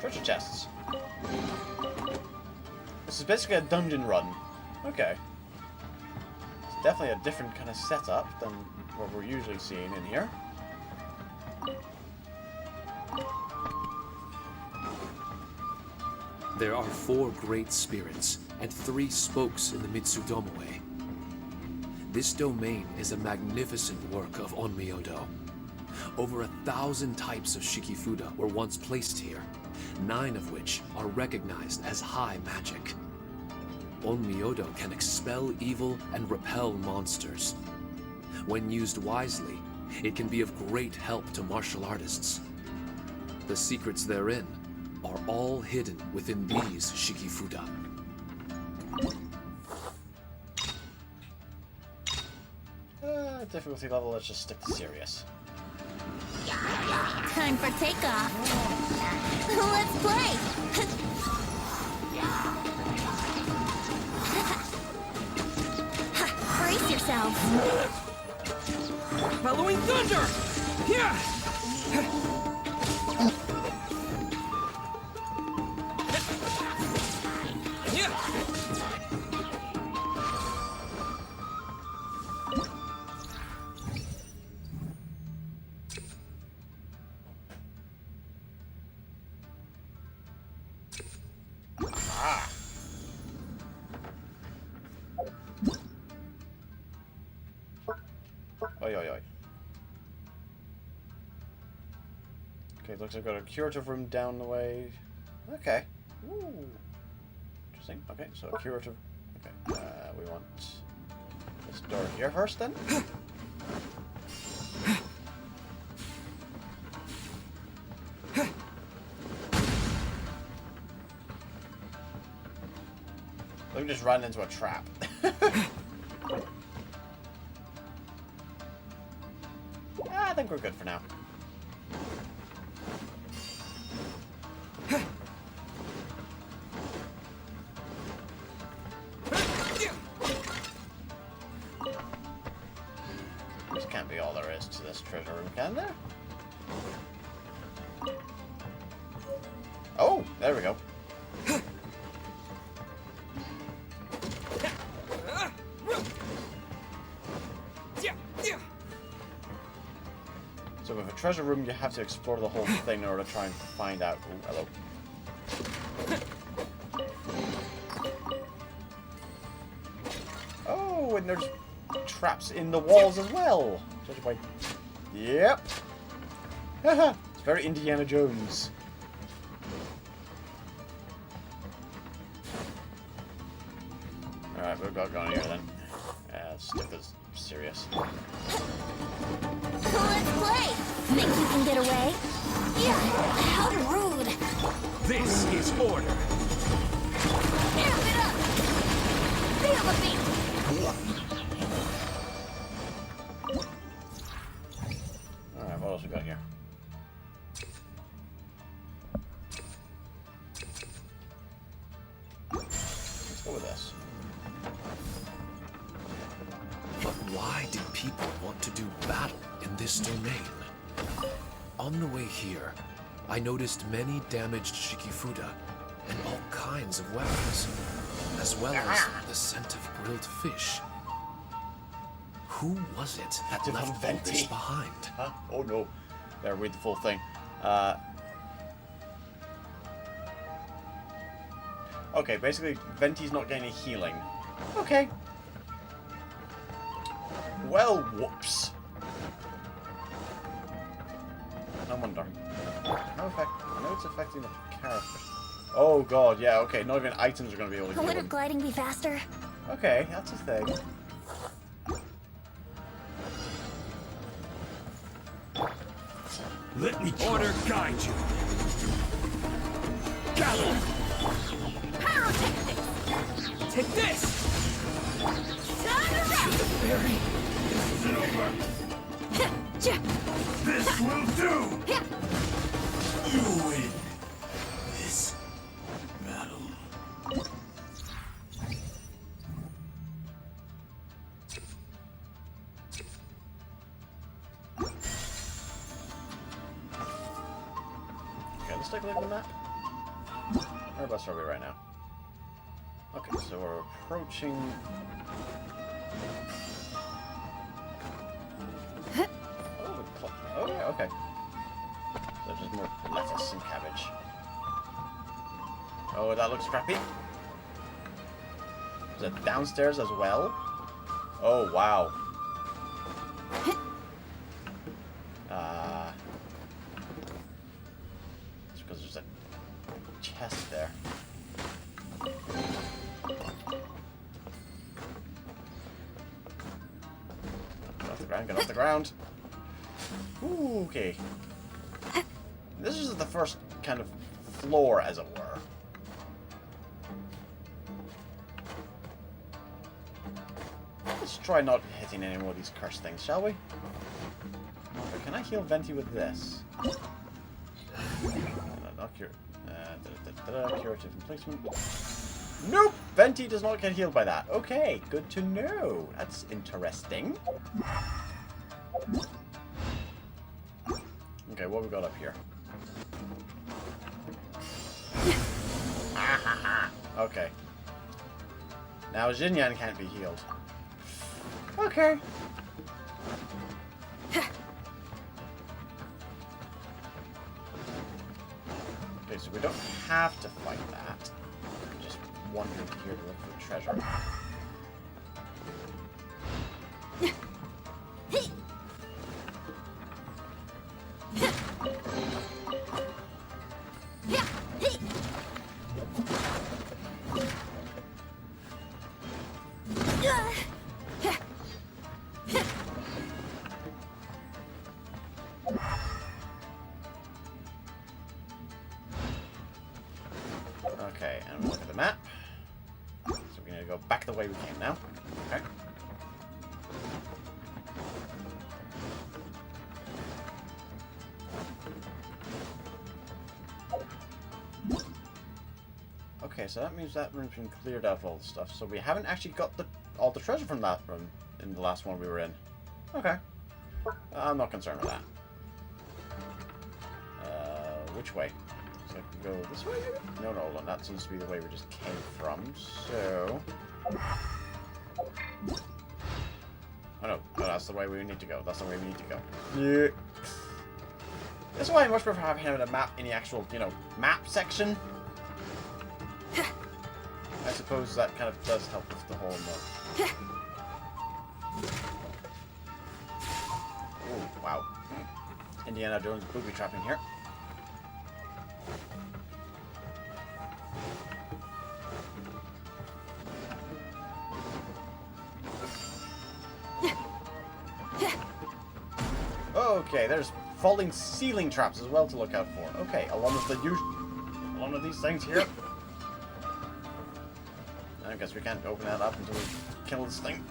Treasure chests. This is basically a dungeon run. Okay. It's definitely a different kind of setup than what we're usually seeing in here. There are 4 great spirits and 3 spokes in the Mitsudomoe. This domain is a magnificent work of Onmyodo. Over 1,000 types of Shikifuda were once placed here, 9 of which are recognized as high magic. Onmyodo can expel evil and repel monsters. When used wisely, it can be of great help to martial artists. The secrets therein are all hidden within these Shikifuda. Difficulty level, let's just stick to serious. Time for takeoff! Let's play! Brace yourself! Bellowing thunder! Yeah! Oi, oi, oi. Okay, looks like I've got a curative room down the way. Okay. Ooh. Interesting. Okay, so a curative... Okay, we want this door here first, then. Look, we just ran into a trap. I think we're good for now. This can't be all there is to this treasure room, can there? Oh, there we go. So with a treasure room, you have to explore the whole thing in order to try and find out. Ooh, hello. Oh, and there's traps in the walls as well. Judging by... Yep. Haha. It's very Indiana Jones. Alright, we've got going here then. Let's stick this serious. Let's play! Think you can get away? Yeah, how rude! This is order! Amp it up! Feel the beat! Alright, what else we got here? Let's go with this. But why did people want to do battle in this domain? On the way here, I noticed many damaged Shikifuda and all kinds of weapons, as well as the scent of grilled fish. Who was it that left all this behind? Huh? Oh no. Better read the full thing. Okay, basically, Venti's not getting any healing. Okay. Well, whoops. No wonder. I know it's affecting the characters. Oh god, yeah, okay. Not even items are going to be able to heal Wouldn't him. gliding be faster? Okay, that's a thing. Let me order guide you. Gather. Take this. Very silver. This will do. You win this battle. Okay, let's take a look at the map. Whereabouts are we right now? Okay, so we're approaching... Oh, yeah, okay. So just more lettuce and cabbage. Oh, that looks crappy. Is it downstairs as well? Oh, wow. It's because there's a chest there. Get off the ground, get off the ground. Ooh, okay. This is the first kind of floor, as it were. Let's try not hitting any more of these cursed things, shall we? Okay, can I heal Venti with this? Not curative replacement. Nope! Venti does not get healed by that. Okay, good to know. That's interesting. Okay, what have we got up here? Okay. Now Xinyan can't be healed. Okay. Okay, so we don't have to fight that. I'm just wandering here to look for treasure. Okay, and we look at the map. So we're going to go back the way we came now. Okay. Okay, so that means that room's been cleared out of all the stuff. So we haven't actually got all the treasure from that room in the last one we were in. Okay. I'm not concerned with that. Which way? So I can go this way? No, hold on. That seems to be the way we just came from. So... Oh no, that's the way we need to go. That's the way we need to go. Yeah. That's why I much prefer having a map in the actual, you know, map section. I suppose that kind of does help with the whole Oh, wow. Indiana Jones booby trapping here. Okay, there's falling ceiling traps as well to look out for. Okay, along with these things here. I guess we can't open that up until we kill this thing.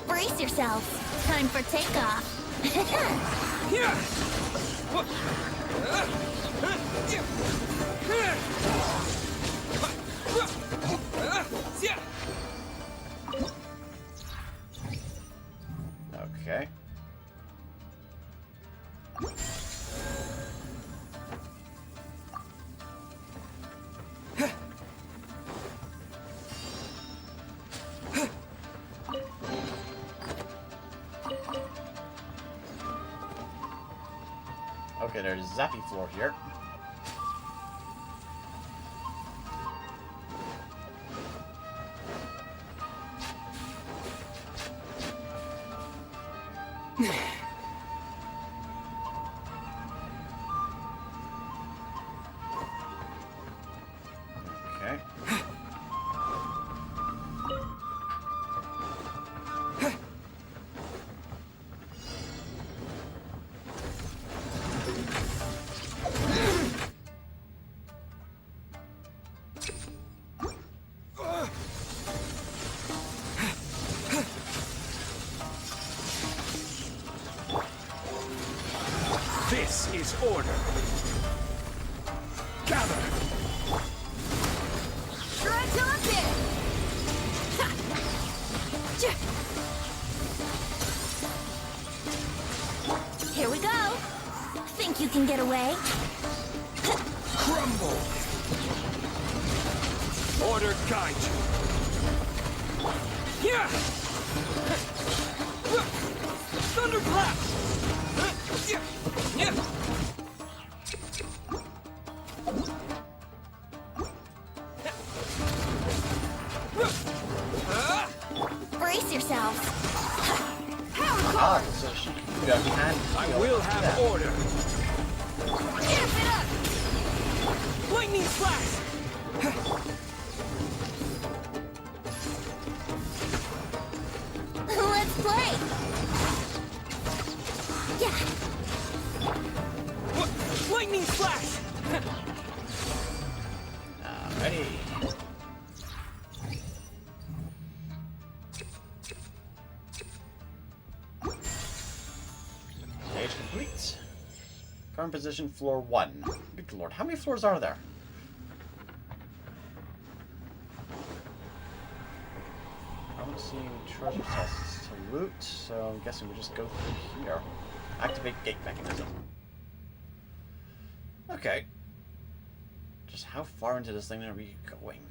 Brace yourself. Time for takeoff. Okay. Okay, there's Zappy floor here. This is order. Gather. Stretch on there! Here we go. Think you can get away? Crumble. Order guide you. Yeah. Thunderclap. Yeah. Brace yourself. Ah, so she can. I will have order. Amp it up! Lightning flash. Let's play. Yeah. Lightning flash. Ready. Stage complete. Current position, floor 1. Good lord, how many floors are there? I don't see any treasure chests to loot, so I'm guessing we'll just go through here. Activate gate mechanism. Okay. Just how far into this thing are we going?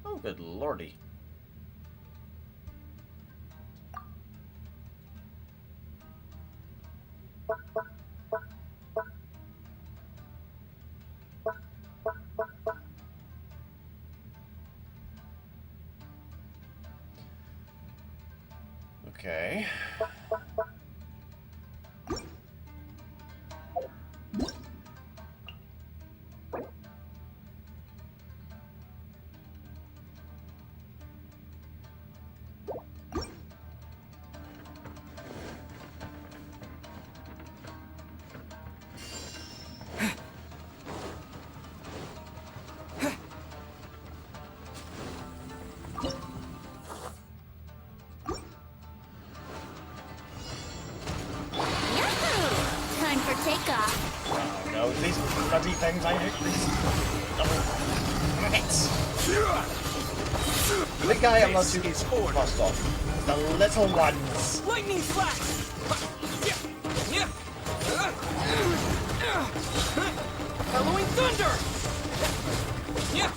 Oh, good lordy. Okay. Time for takeoff. Oh no, these bloody things, I hate these. Double hits. The big guy I'm not too crossed off. The little ones. Lightning flash. Bellowing thunder. Yeah.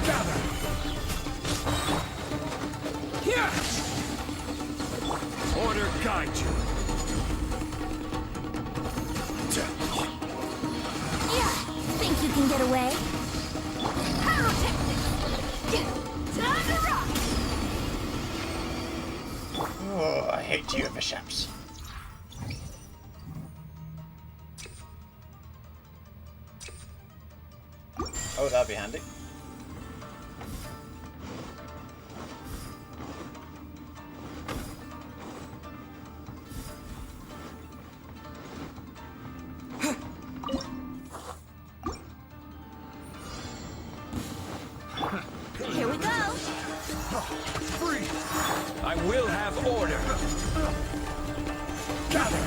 Gather. Yeah. Order guide you. Yeah. Think you can get away? Time to rock! Oh, I hate you, mishaps. Oh, that'd be handy. Here we go. Free. I will have order. Gather.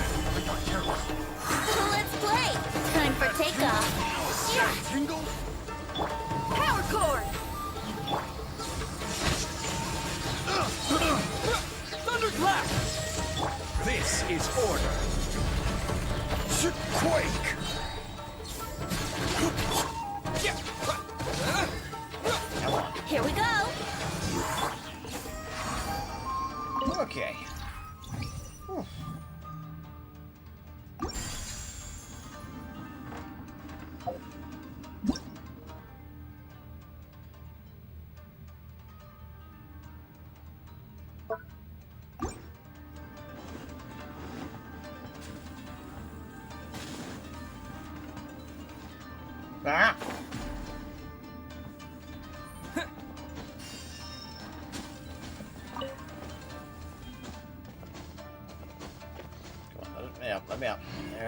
Let's play. Time for takeoff. Yeah. Tingle. Power cord! Thunderclap. This is order. Quake. Here we go. Okay. Whew.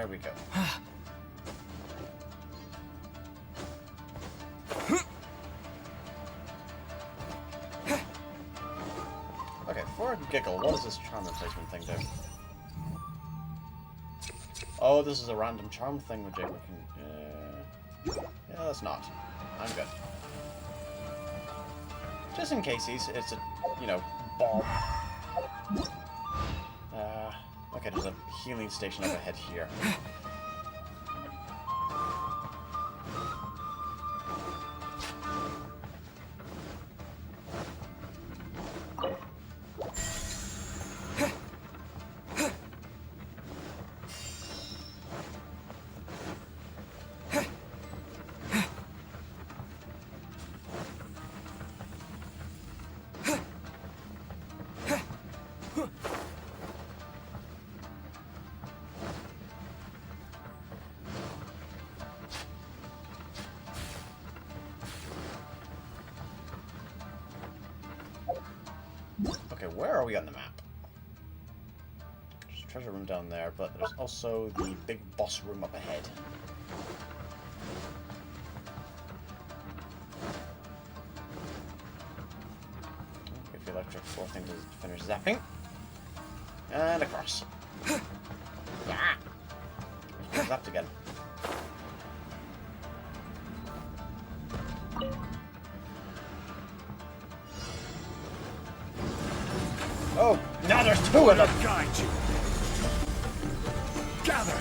There we go. Okay, before I giggle, what does this charm replacement thing do? Oh, this is a random charm thing which I can... yeah, that's not. I'm good. Just in case it's a, you know, bomb. Okay, there's a healing station up ahead here. Okay, where are we on the map? There's a treasure room down there, but there's also the big boss room up ahead. If the electric floor thing does finish zapping. And across. Yeah! Zapped again. Oh, now there's two of them! Guide you. Gather.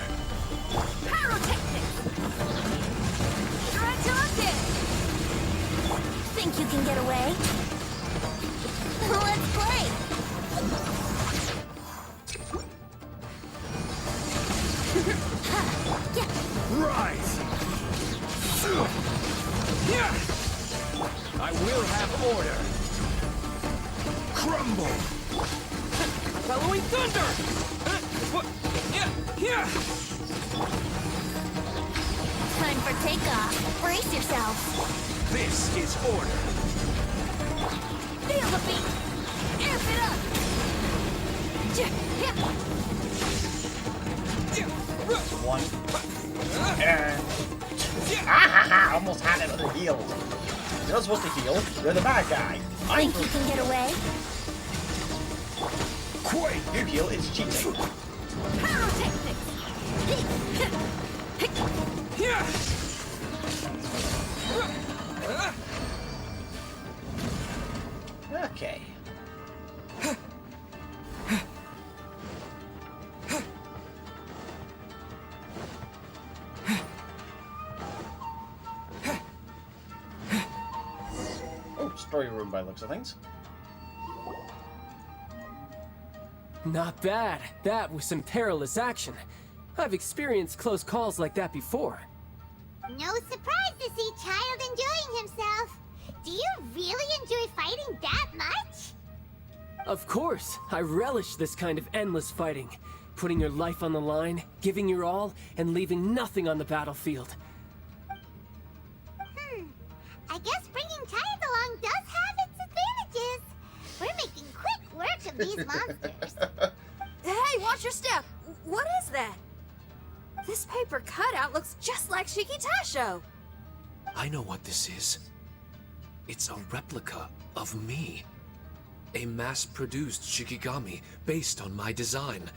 Pyrotechnics! Try to look it! Think you can get away? Let's play! Rise. I will have order. Crumble. Following thunder. What? Yeah. Time for takeoff. Brace yourself. This is order. Feel the beat! Amp it up! One. And... ah, almost had it with the heal. You're not supposed to heal. You're the bad guy. Think you can get away? Quake! You heal, it's cheating. Okay. Oh, story room by the looks of things. Not bad. That was some perilous action. I've experienced close calls like that before. No surprise to see Child enjoying himself. Do you really enjoy fighting that much? Of course, I relish this kind of endless fighting. Putting your life on the line, giving your all, and leaving nothing on the battlefield. I guess bringing Child along does have its advantages. We're making quick work of these monsters. Hey, watch your step! What is that? This paper cutout looks just like Shikitasho. I know what this is. It's a replica of me. A mass-produced Shikigami based on my design.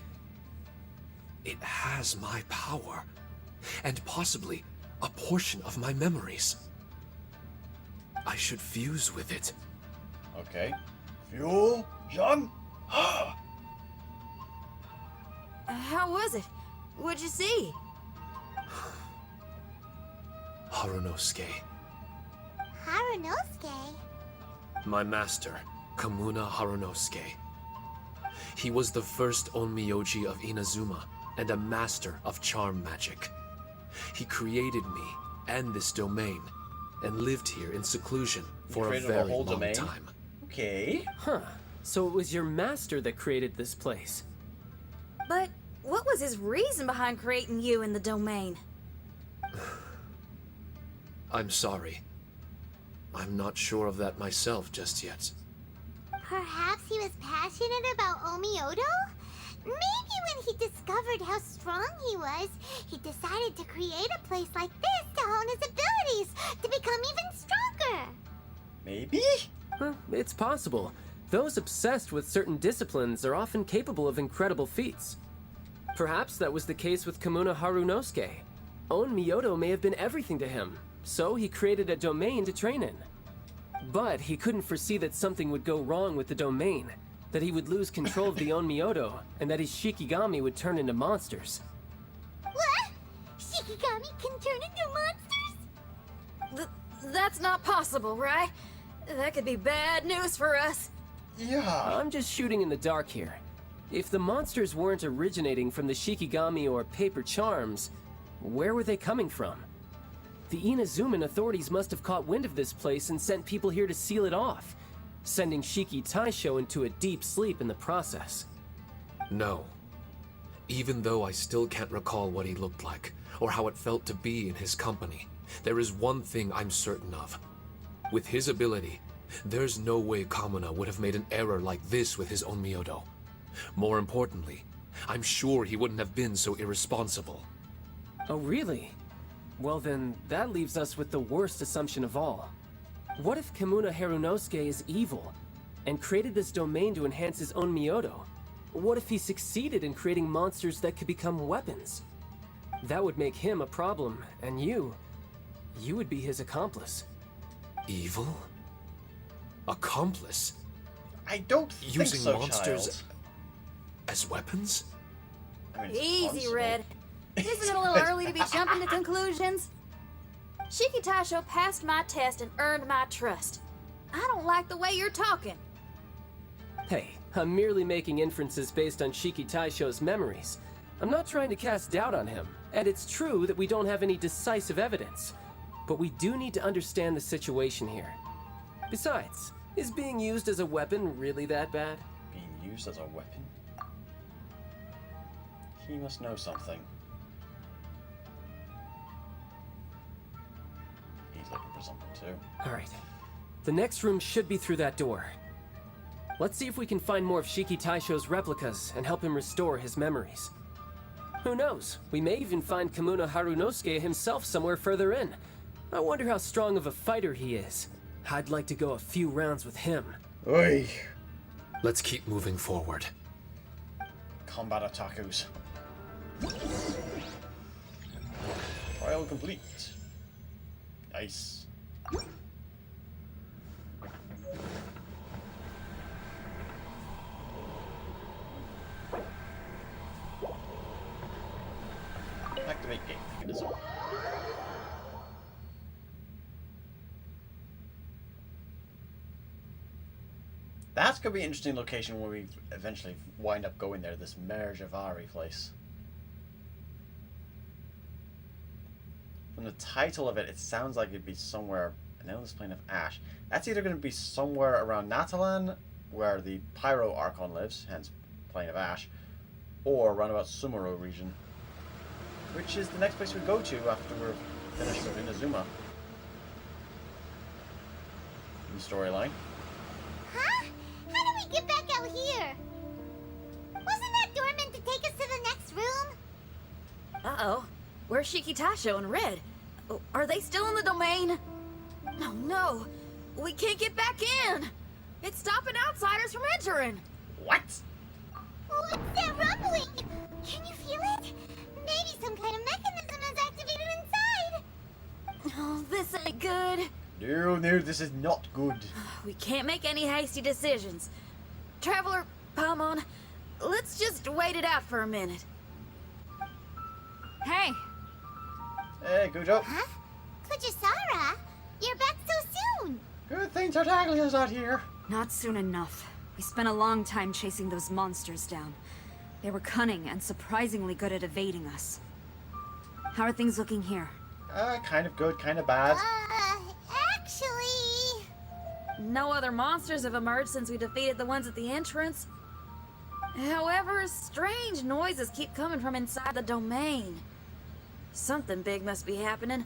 It has my power, and possibly a portion of my memories. I should fuse with it. Okay. Fuel? Jean? How was it? What'd you see? Harunosuke. Harunosuke? My master, Kamuna Harunosuke. He was the first Onmyoji of Inazuma and a master of charm magic. He created me and this domain and lived here in seclusion for a very long time. Okay. Huh. So it was your master that created this place. But what was his reason behind creating you in the domain? I'm sorry. I'm not sure of that myself just yet. Perhaps he was passionate about Omiodo? Maybe when he discovered how strong he was, he decided to create a place like this to hone his abilities, to become even stronger. Maybe? Well, it's possible. Those obsessed with certain disciplines are often capable of incredible feats. Perhaps that was the case with Kamuna Harunosuke. On Myoto may have been everything to him, so he created a domain to train in. But he couldn't foresee that something would go wrong with the domain, that he would lose control of the Onmyoto, and that his Shikigami would turn into monsters. What? Shikigami can turn into monsters? That's not possible, right? That could be bad news for us. Yeah. I'm just shooting in the dark here. If the monsters weren't originating from the Shikigami or paper charms, where were they coming from? The Inazuman authorities must have caught wind of this place and sent people here to seal it off, sending Shiki Taisho into a deep sleep in the process. No. Even though I still can't recall what he looked like, or how it felt to be in his company, there is one thing I'm certain of. With his ability, there's no way Kamuna would have made an error like this with his own Myoto. More importantly, I'm sure he wouldn't have been so irresponsible. Oh, really? Well then, that leaves us with the worst assumption of all. What if Kamuna Harunosuke is evil, and created this domain to enhance his own Myoto? What if he succeeded in creating monsters that could become weapons? That would make him a problem, and you would be his accomplice. Evil? Accomplice? I don't think Using so, monsters child. as weapons? I mean, it's Easy, possible. Red. Isn't it a little early to be jumping to conclusions? Shiki Taisho passed my test and earned my trust. I don't like the way you're talking. Hey, I'm merely making inferences based on Shiki Taisho's memories. I'm not trying to cast doubt on him, and it's true that we don't have any decisive evidence. But we do need to understand the situation here. Besides, is being used as a weapon really that bad? Being used as a weapon? He must know something. He's looking for something too. Alright. The next room should be through that door. Let's see if we can find more of Shiki Taisho's replicas and help him restore his memories. Who knows? We may even find Kamuna Harunosuke himself somewhere further in. I wonder how strong of a fighter he is. I'd like to go a few rounds with him. Oi! Let's keep moving forward. Combat otakus. Trial complete. Nice. Activate gate mechanism. That's gonna be an interesting location when we eventually wind up going there, this Mer Javari place. From the title of it, it sounds like it'd be somewhere, an endless plane of ash. That's either going to be somewhere around Natalan, where the Pyro Archon lives, hence plane of ash, or around about Sumuro region, which is the next place we go to after we're finished with Inazuma. In the storyline. Huh? How do we get back out here? Wasn't that door meant to take us to the next room? Uh-oh. Where's Shiki Taisho and Red? Oh, are they still in the domain? Oh no! We can't get back in! It's stopping outsiders from entering! What? What's that rumbling? Can you feel it? Maybe some kind of mechanism is activated inside. Oh, this ain't good. No, this is not good. We can't make any hasty decisions. Traveler, Paimon, let's just wait it out for a minute. Hey, Hey, Gujo. Huh? Kujisara? You're back so soon. Good thing Tartaglia's not here. not soon enough. We spent a long time chasing those monsters down. They were cunning and surprisingly good at evading us. How are things looking here? Kind of good, kind of bad. Actually... No other monsters have emerged since we defeated the ones at the entrance. However, strange noises keep coming from inside the domain. Something big must be happening,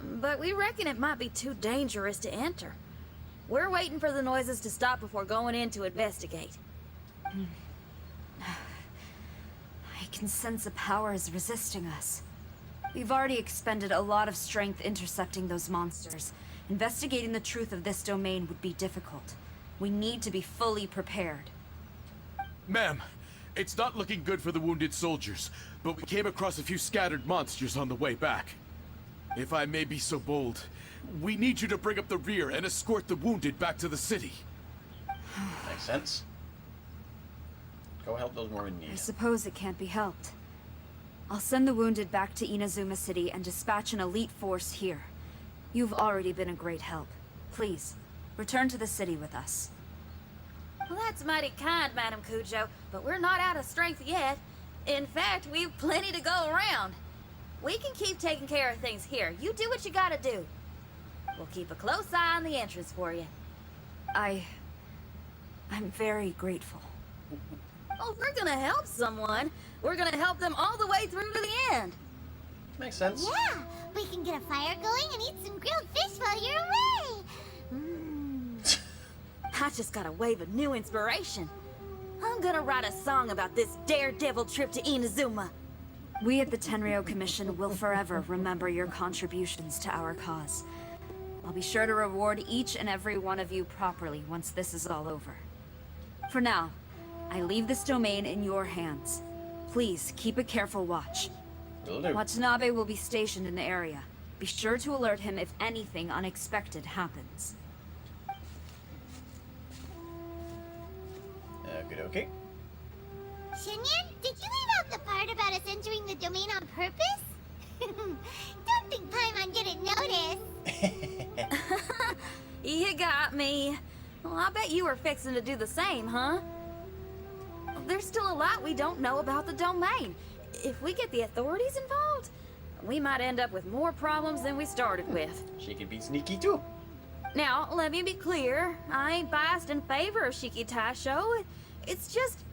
but we reckon it might be too dangerous to enter. We're waiting for the noises to stop before going in to investigate. I can sense a power is resisting us. We've already expended a lot of strength intercepting those monsters. Investigating the truth of this domain would be difficult. We need to be fully prepared. Ma'am, it's not looking good for the wounded soldiers, but we came across a few scattered monsters on the way back. If I may be so bold, we need you to bring up the rear and escort the wounded back to the city. Makes sense. Go help those more in need. I suppose it can't be helped. I'll send the wounded back to Inazuma City and dispatch an elite force here. You've already been a great help. Please, return to the city with us. Well, that's mighty kind, Madam Cujo, but we're not out of strength yet. In fact, we've plenty to go around. We can keep taking care of things here. You do what you gotta do. We'll keep a close eye on the entrance for you. I'm very grateful. Oh, we're gonna help someone. We're gonna help them all the way through to the end. Makes sense. Yeah, we can get a fire going and eat some grilled fish while you're away. I just got a wave of new inspiration. I'm gonna write a song about this daredevil trip to Inazuma. We at the Tenryou Commission will forever remember your contributions to our cause. I'll be sure to reward each and every one of you properly once this is all over. For now, I leave this domain in your hands. Please keep a careful watch. Will do. Watanabe will be stationed in the area. Be sure to alert him if anything unexpected happens. Okay. Shinyan, did you leave out the part about us entering the domain on purpose? Don't think Paimon didn't notice. You got me. Well, I bet you were fixing to do the same, huh? There's still a lot we don't know about the domain. If we get the authorities involved, we might end up with more problems than we started with. She could be sneaky too. Now, let me be clear. I ain't biased in favor of Shiki Taisho. It's just,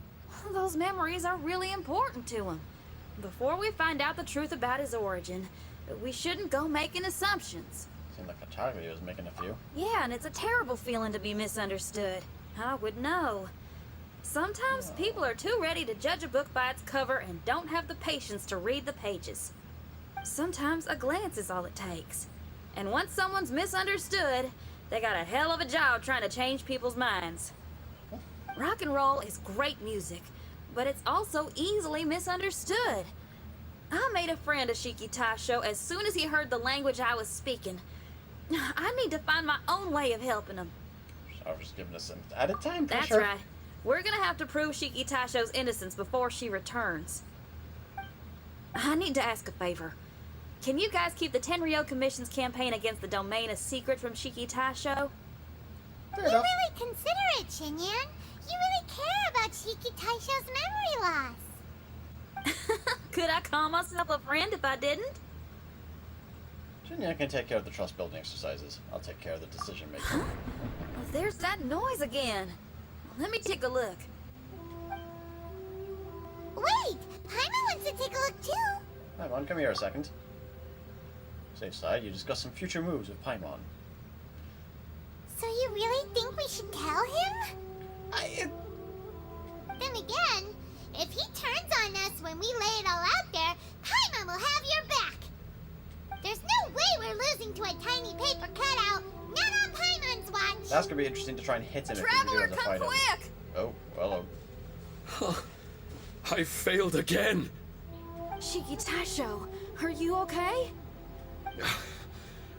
those memories are really important to him. Before we find out the truth about his origin, we shouldn't go making assumptions. Seemed like the target was making a few. Yeah, and it's a terrible feeling to be misunderstood. I would know. Sometimes people are too ready to judge a book by its cover and don't have the patience to read the pages. Sometimes a glance is all it takes. And once someone's misunderstood, they got a hell of a job trying to change people's minds. Rock and roll is great music, but it's also easily misunderstood. I made a friend of Shiki Taisho as soon as he heard the language I was speaking. I need to find my own way of helping him. I was just giving us some added time pressure. That's right. We're gonna have to prove Shiki Taisho's innocence before she returns. I need to ask a favor. Can you guys keep the Tenryou Commission's campaign against the domain a secret from Shiki Taisho? You really consider it, Shinyan. You really care about Shiki Taisho's memory loss. Could I call myself a friend if I didn't? Shinya can take care of the trust building exercises. I'll take care of the decision making. There's that noise again. Let me take a look. Wait! Paimon wants to take a look too! Paimon, come here a second. Safe side, you discuss some future moves with Paimon. So you really think we should tell him? Then again, if he turns on us when we lay it all out there, Paimon will have your back! There's no way we're losing to a tiny paper cutout! Not on Paimon's watch! That's gonna be interesting to try and hit him Traveler, if he come does a fight. quick! Oh, hello. I failed again. Shiki Taisho, are you okay?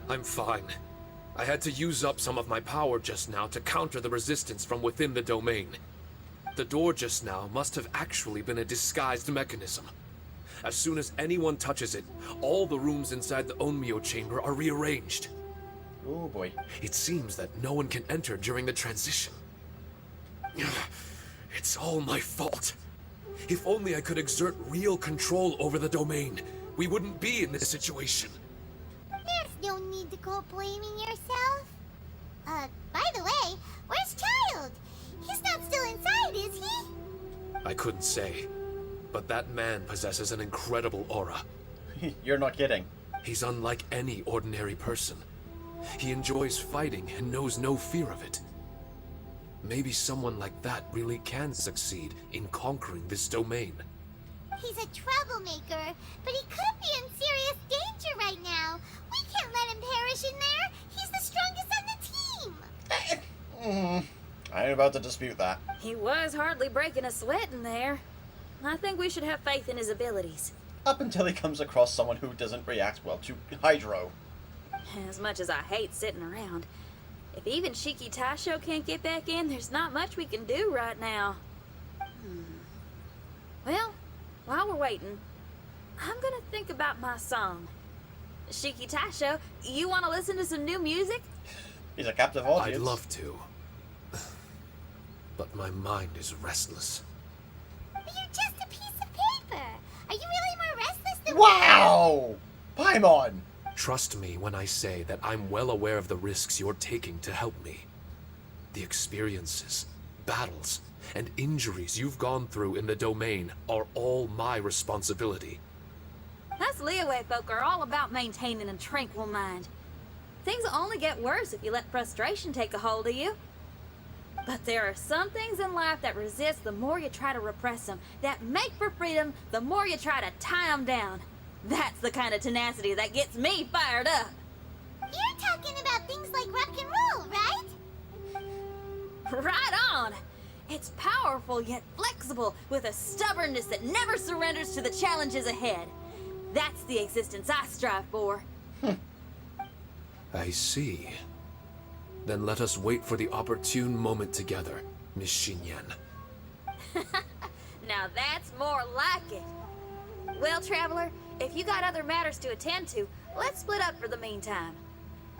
I'm fine. I had to use up some of my power just now to counter the resistance from within the domain. The door just now must have actually been a disguised mechanism. As soon as anyone touches it, all the rooms inside the Onmyo chamber are rearranged. Oh boy. It seems that no one can enter during the transition. It's all my fault. If only I could exert real control over the domain, we wouldn't be in this situation. There's no need to go blaming yourself. By the way, where's Child? He's not still inside, is he? I couldn't say, but that man possesses an incredible aura. You're not kidding. He's unlike any ordinary person. He enjoys fighting and knows no fear of it. Maybe someone like that really can succeed in conquering this domain. He's a troublemaker, but he could be in serious danger right now. We can't let him perish in there. He's the strongest on the team. I ain't about to dispute that. He was hardly breaking a sweat in there. I think we should have faith in his abilities. Up until he comes across someone who doesn't react well to hydro. As much as I hate sitting around, if even Shiki Taisho can't get back in, there's not much we can do right now. Well, while we're waiting, I'm gonna think about my song. Shiki Taisho, you want to listen to some new music? He's a captive audience. I'd love to. But my mind is restless. But you're just a piece of paper. Are you really more restless than Wow! Paimon! Trust me when I say that I'm well aware of the risks you're taking to help me. The experiences, battles, and injuries you've gone through in the domain are all my responsibility. Us Leeway folk are all about maintaining a tranquil mind. Things will only get worse if you let frustration take a hold of you. But there are some things in life that resist the more you try to repress them, that make for freedom the more you try to tie them down. That's the kind of tenacity that gets me fired up. You're talking about things like rock and roll, right? Right on! It's powerful yet flexible, with a stubbornness that never surrenders to the challenges ahead. That's the existence I strive for. I see. Then let us wait for the opportune moment together, Miss Xinyan. Now that's more like it. Well, Traveler, if you got other matters to attend to, let's split up for the meantime.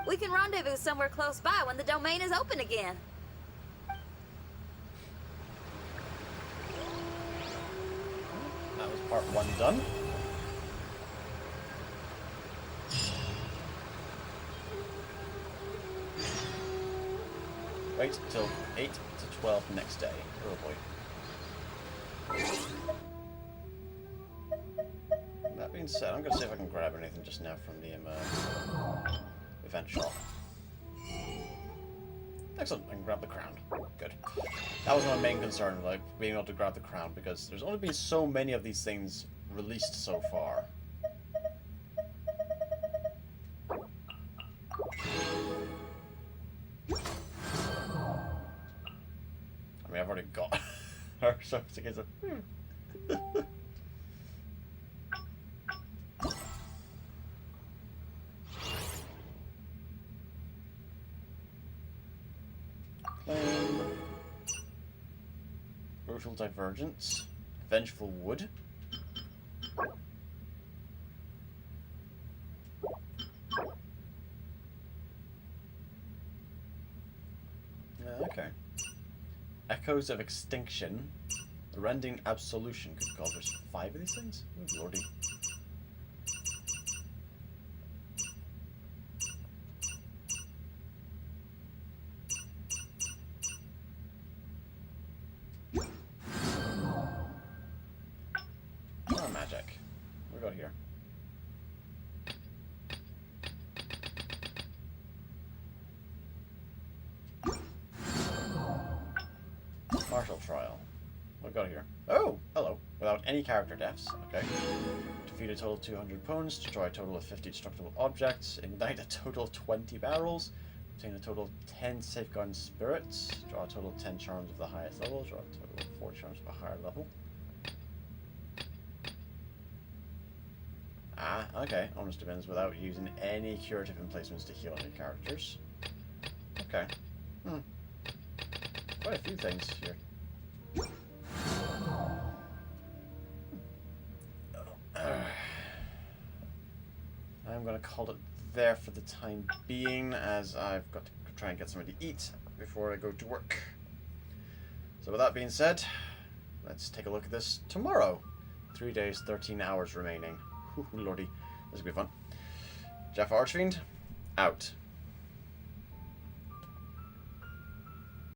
We can rendezvous somewhere close by when the domain is open again. That was part 1 done. Wait till 8 to 12 next day. Oh boy. That being said, I'm going to see if I can grab anything just now from the event shop. Excellent, I can grab the crown. Good. That was my main concern, like being able to grab the crown, because there's only been so many of these things released so far. I mean, I've already got her, so it's a case of... Brutal Divergence, Vengeful Wood. Okay. Echoes of Extinction, Rending Absolution. Good God, there's 5 of these things? Oh, lordy. Oh, magic. What do we got here? Martial Trial. What we got here? Oh, hello. Without any character deaths. Okay. Defeat a total of 200 opponents, destroy a total of 50 destructible objects, ignite a total of 20 barrels, obtain a total of 10 safeguarding spirits, draw a total of 10 charms of the highest level, draw a total of 4 charms of a higher level. Ah, okay. Almost events without using any curative emplacements to heal any characters. Okay. Quite a few things here. I'm gonna call it there for the time being, as I've got to try and get something to eat before I go to work. So with that being said, let's take a look at this tomorrow. 3 days, 13 hours remaining. Ooh, lordy, this will be fun. JaffaArchfiend, out.